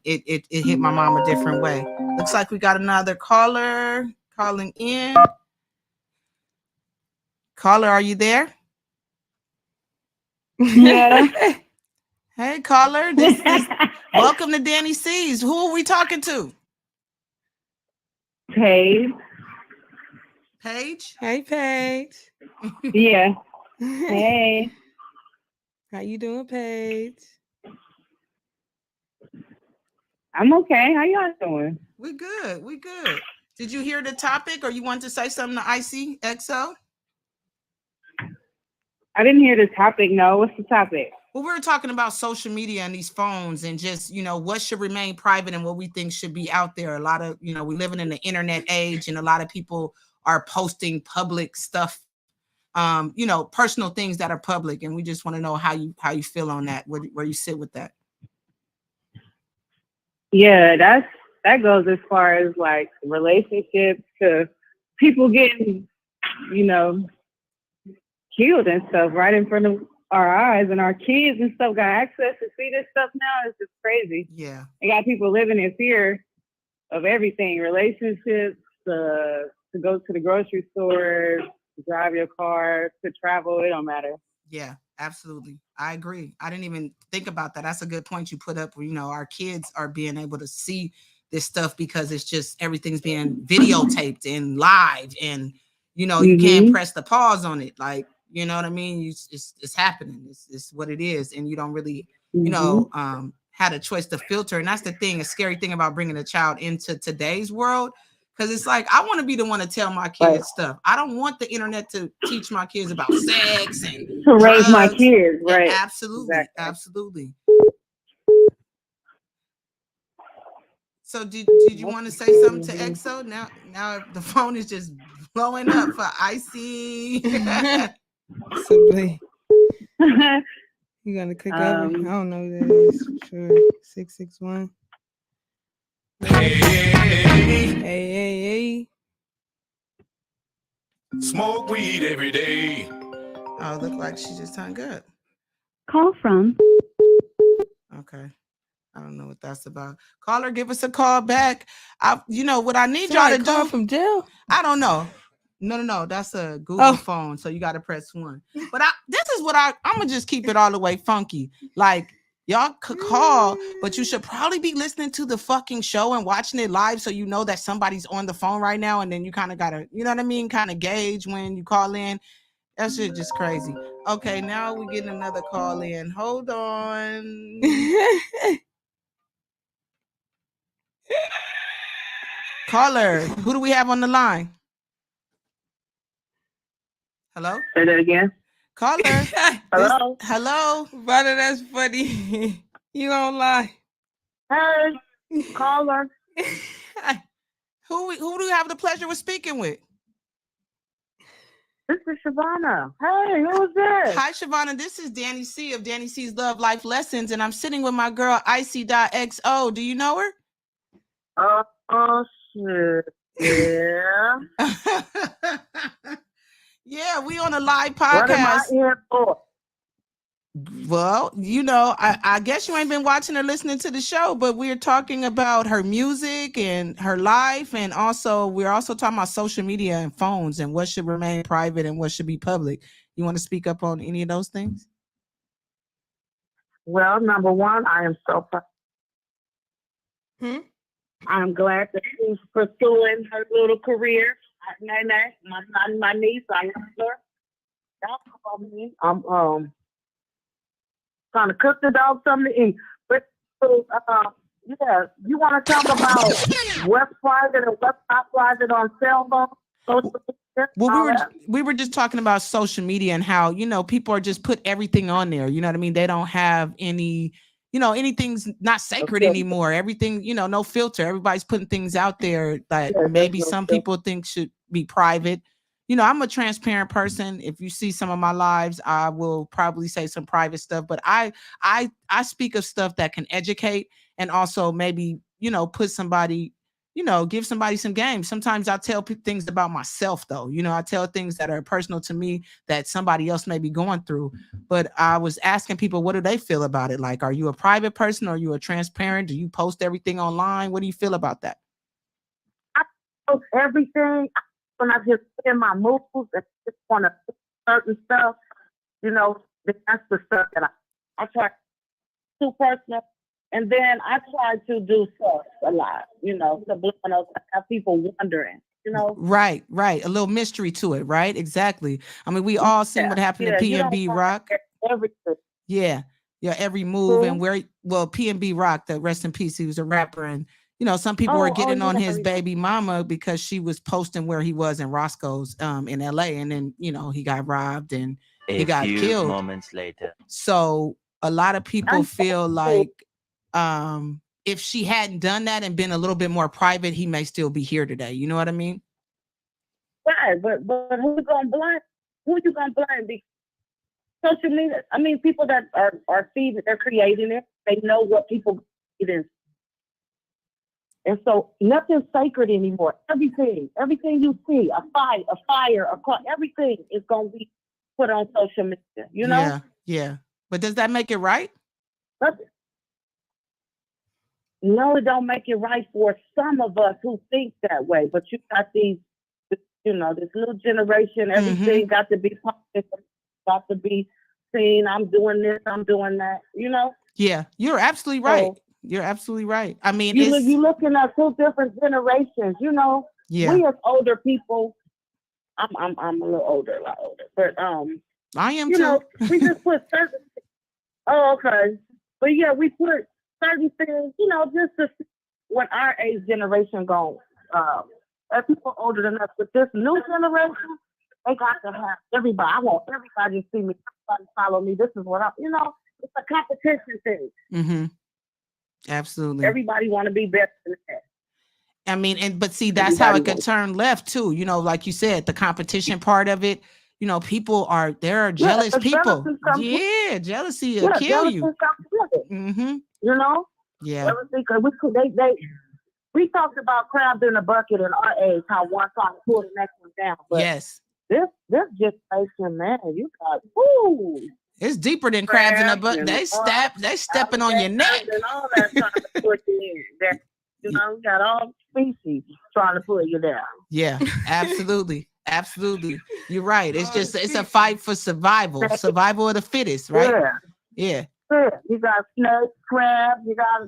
it hit my mom a different way. Looks like we got another caller calling in. Caller, are you there? Yeah. Hey, caller. Welcome to Danny C's. Who are we talking to? Paige. Paige? Hey, Paige. Yeah. Hey. How you doing, Paige? I'm okay. How y'all doing? We good. We good. Did you hear the topic, or you want to say something to Icy XO? I didn't hear the topic. No, what's the topic? Well, we're talking about social media and these phones, and just, you know, what should remain private and what we think should be out there. A lot of, you know, we're living in the internet age, and a lot of people are posting public stuff, you know, personal things that are public, and we just want to know how you feel on that, where you sit with that. Yeah, that goes as far as like relationships to people getting, you know, killed and stuff right in front of our eyes, and our kids and stuff got access to see this stuff now. It's just crazy. Yeah. You got people living in fear of everything, relationships, to go to the grocery store, to drive your car, to travel, it don't matter. Yeah, absolutely. I agree. I didn't even think about that. That's a good point you put up. You know, our kids are being able to see this stuff because it's just, everything's being videotaped and live, and, you know, you can't press the pause on it. Like, you know what I mean? It's happening. It's what it is. And you don't really, you know, had a choice to filter. And that's the thing, a scary thing about bringing a child into today's world. Because it's like, I want to be the one to tell my kids stuff. I don't want the internet to teach my kids about sex and to raise my kids, right? Yeah, absolutely, exactly. Absolutely. So did you want to say something to EXO? Now the phone is just blowing up for Icy. Possibly. You gonna click over? I don't know who that is. Sure. 661. Hey. Smoke weed every day. Oh, look like she just hung up. Call from. Okay. I don't know what that's about. Caller, give us a call back. You know what I need Somebody y'all to call do from jail? I don't know. No. That's a Google phone, so you got to press 1. But this is what I'm gonna just keep it all the way funky. Like y'all could call, but you should probably be listening to the fucking show and watching it live, so you know that somebody's on the phone right now, and then you kind of gotta, you know what I mean, kind of gauge when you call in. That shit just crazy. Okay, now we're getting another call in. Hold on. Caller, who do we have on the line? Hello? Say that again. Caller. Hello? Hello? Brother, that's funny. You don't lie. Hey, caller. Who do you have the pleasure of speaking with? This is Shavana. Hey, who's this? Hi, Shavana. This is Dani C of Dani C's Love Life Lessons, and I'm sitting with my girl, Icy.XO. Do you know her? Oh, shit. Yeah. Yeah, we on a live podcast. What am I here for? Well, you know, I guess you ain't been watching or listening to the show, but we're talking about her music and her life, and also we're also talking about social media and phones and what should remain private and what should be public. You want to speak up on any of those things? Well, number one, I am so proud. I'm glad that she's pursuing her little career. My niece, I love her. Don't call me. I'm trying to cook the dog something to eat. But yeah, you want to talk about what's private and what's not private on cell phone? Well, we were just talking about social media and how, you know, people are just put everything on there. You know what I mean? They don't have any, you know, anything's not sacred anymore. Everything, you know, no filter. Everybody's putting things out there that maybe some people think should be private. You know, I'm a transparent person. If you see some of my lives, I will probably say some private stuff, but I speak of stuff that can educate and also maybe, you know, put somebody, you know, give somebody some game. Sometimes I tell things about myself, though. You know, I tell things that are personal to me that somebody else may be going through. But I was asking people, what do they feel about it? Like, are you a private person? Or are you a transparent? Do you post everything online? What do you feel about that? I post everything. When I just in my moves and just want to put certain stuff, you know, that's the stuff that I try to personal. And then I try to do stuff a lot, you know, to have people wondering, you know. Right. A little mystery to it, right? Exactly. I mean, we all seen what happened to PNB Rock. Everything. Yeah, every move and PNB Rock, that rest in peace, he was a rapper, and you know, some people were getting on his baby mama because she was posting where he was in Roscoe's in LA, and then, you know, he got robbed and he got killed. Moments later. So a lot of people feel like if she hadn't done that and been a little bit more private, he may still be here today. You know what I mean? Right, but who you gonna blame? Who you gonna blame? Because social media, I mean, people that are feeding, they're creating it. They know what people it is. And so nothing's sacred anymore. Everything you see, a fire, a car, everything is going to be put on social media, you know? Yeah. But does that make it right? No, it don't make it right for some of us who think that way. But you got these, you know, this little generation, everything got to be public, got to be seen. I'm doing this, I'm doing that, you know? Yeah, you're absolutely right. You're absolutely right. I mean, you're looking at two different generations, you know. Yeah. We as older people, I'm a lot older, but I am you too. know, we just put certain. Oh, okay. But yeah, we put certain things, you know, just to see what our age generation goes. As people older than us, but this new generation, they got to have everybody. I want everybody to see me. Everybody follow me. This is what you know. It's a competition thing. Mm-hmm. Absolutely. Everybody want to be better than that. I mean, but see, that's how it could turn left too. You know, like you said, the competition part of it. You know, there are jealous people. Jealousy will kill you. Mm-hmm. You know. Yeah. We talked about crabs in a bucket in our age, how one trying to pull the next one down. But yes. This generation, man, you got woo. It's deeper than crabs in a bucket. They stepping on your neck. And all that trying to put you in. You know, got all species trying to pull you down. Yeah, absolutely. Absolutely. You're right. It's All just, the it's a people. fight for survival of the fittest, right? Yeah. You got snakes, crabs, you got,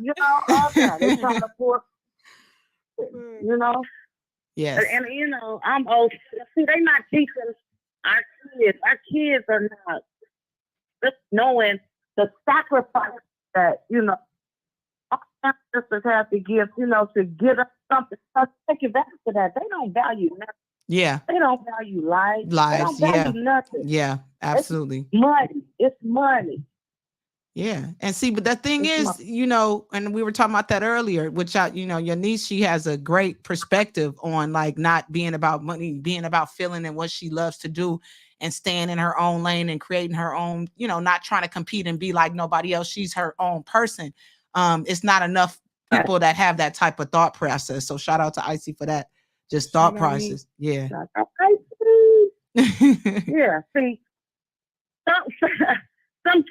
all that. They trying to force, you know. Yes. And I'm old. See, they not teaching our kids. Our kids are not just knowing the sacrifice that, all ancestors have to give, to get us something. Take advantage of that. They don't value nothing. Yeah. They don't value life. They Lives. don't value nothing. Yeah. Absolutely. It's money. It's money. Yeah. And see, but the thing is, and we were talking about that earlier, which your niece, she has a great perspective on like not being about money, being about feeling and what she loves to do and staying in her own lane and creating her own, not trying to compete and be like nobody else. She's her own person. It's not enough people that have that type of thought process. So shout out to Icy for that. Just thought process. Yeah. Yeah. See, some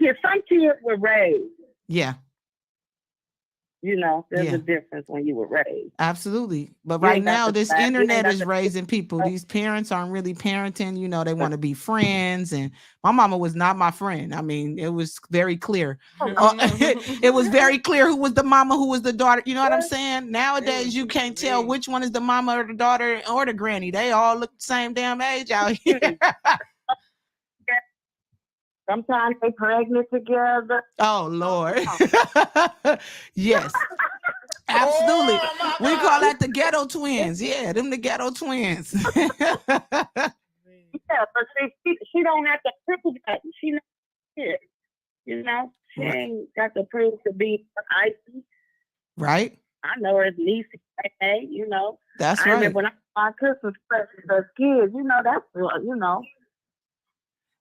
kids were raised. Yeah. There's a difference when you were raised. Absolutely. But right now, this internet is raising people. These parents aren't really parenting. They want to be friends. And my mama was not my friend. I mean, it was very clear. It was very clear who was the mama, who was the daughter. You know what I'm saying? Nowadays, you can't tell which one is the mama or the daughter or the granny. They all look the same damn age out here. Sometimes they pregnant together. Oh, Lord. Yes. Absolutely. We call that the ghetto twins. Yeah, them the ghetto twins. Yeah, but she don't have to prove that. She not here. She ain't got to prove to be Icy. Right. I know her niece, hey, That's I right. remember when I my Christmas presents as kids, that's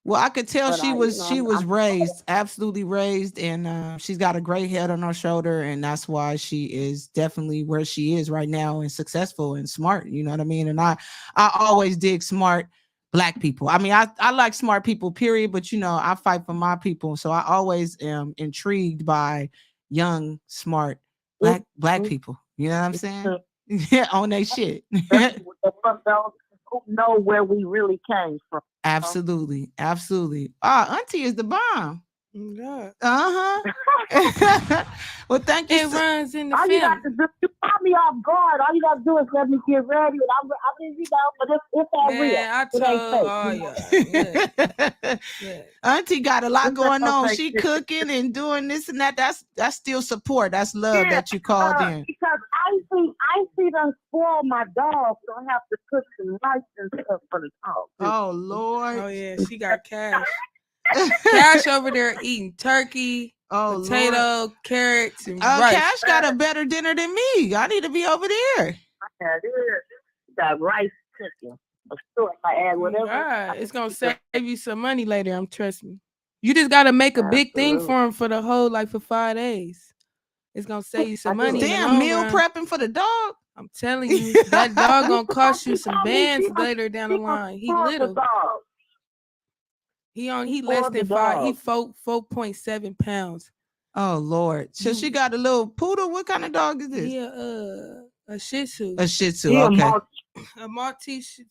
Well, I could tell But she was raised, absolutely raised, and she's got a great head on her shoulder, and that's why she is definitely where she is right now and successful and smart. You know what I mean? And I always dig smart Black people. I mean, I like smart people, period. But I fight for my people, so I always am intrigued by young, smart Black people. You know what I'm saying? Yeah, on their shit. Who know where we really came from. Absolutely. Auntie is the bomb. Yeah. Well, thank you. It runs in the all family. You got to do, you caught me off guard. All you got to do is let me get ready, and but it's all real. I told yeah. Auntie got a lot going on. She cooking and doing this and that. That's still support. That's love that you called in. Because I see them spoil my dog, so I have to cook some rice and stuff for the dog. Oh Lord. Oh yeah, she got cash. Cash over there eating turkey, potato, Lord. carrots, and rice. Cash got a better dinner than me. I need to be over there. Yeah, got rice cooking. Sure, if I add whatever. God, it's gonna save you some money later. Trust me. You just gotta make a big thing for him for the whole for 5 days. It's gonna save you some money. Damn, meal prepping for the dog. I'm telling you, that dog gonna cost you some bands later down the line. He little. He less than 5. He 4.7 pounds. Oh Lord. So she got a little poodle. What kind of dog is this? Yeah, a Shih Tzu. A Shih Tzu. Okay. A Maltese.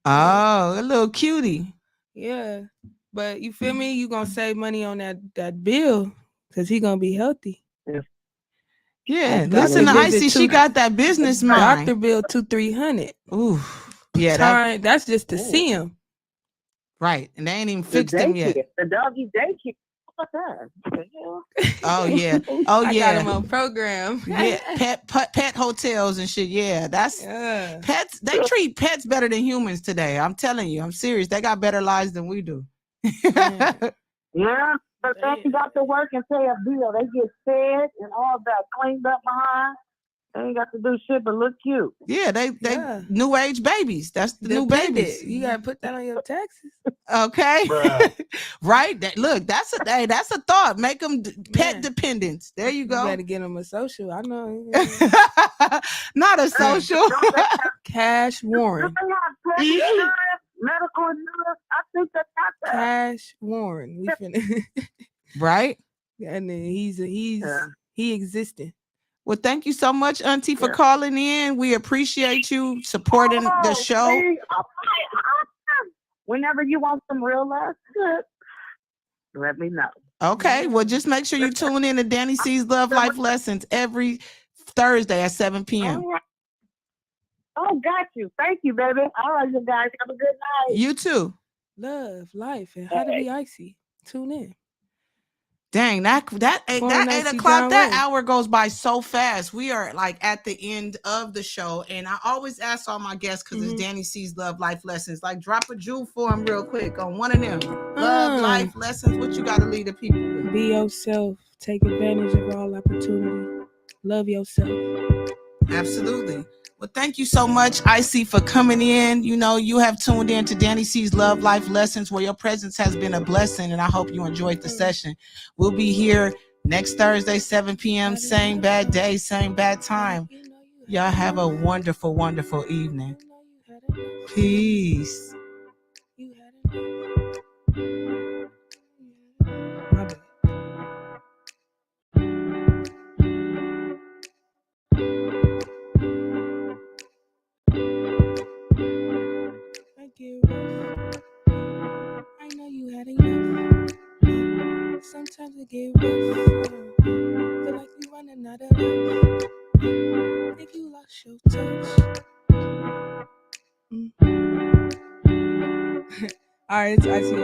Oh, a little cutie. Yeah, but you feel me? You gonna save money on that bill because he gonna be healthy. Yeah, listen to Icy. She got that business mind. Doctor bill $200-300. Ooh, yeah. That's just to see him. Right, and they ain't even fixed him yet. The doggy daycare. What's that? Oh yeah. I got him on program. Yeah, pet hotels and shit. Yeah, that's pets. They treat pets better than humans today. I'm telling you. I'm serious. They got better lives than we do. Yeah, but they got to work and pay a bill. They get fed and all that cleaned up behind. They ain't got to do shit but look cute. Yeah, they new age babies. That's the new babies. You gotta put that on your taxes. Okay, right. That's a thought. Make them pet dependents. There you go. You gotta get them a social. I know. Not a social. Cash Warren. Medical nurse. I think that's that. Cash Warren. We finna right. And then he existing. Well, thank you so much, Auntie, for calling in. We appreciate you supporting the show. See, awesome. Whenever you want some real love, let me know. Okay, well, just make sure you tune in to Dani C's Love Life Lessons every Thursday at 7 p.m. All right. Oh, got you. Thank you, baby. All right, you guys. Have a good night. You too. Love, life, and how to be icy. Tune in. Dang, that 8 o'clock, that hour goes by so fast. We are like at the end of the show, and I always ask all my guests, because it's Dani C's Love Life Lessons, like drop a jewel for them real quick on one of them. Love Life Lessons. What you got to lead the people with? Be yourself. Take advantage of all opportunity. Love yourself. Absolutely. Well, thank you so much, Icy, for coming in. You know, you have tuned in to Dani C's Love Life Lessons, where your presence has been a blessing, and I hope you enjoyed the session. We'll be here next Thursday, 7 p.m., same bad day, same bad time. Y'all have a wonderful, wonderful evening. Peace. I know you had enough. Sometimes it get rough. Feel like you running out of love. Think you lost your touch. All right, it's ICS.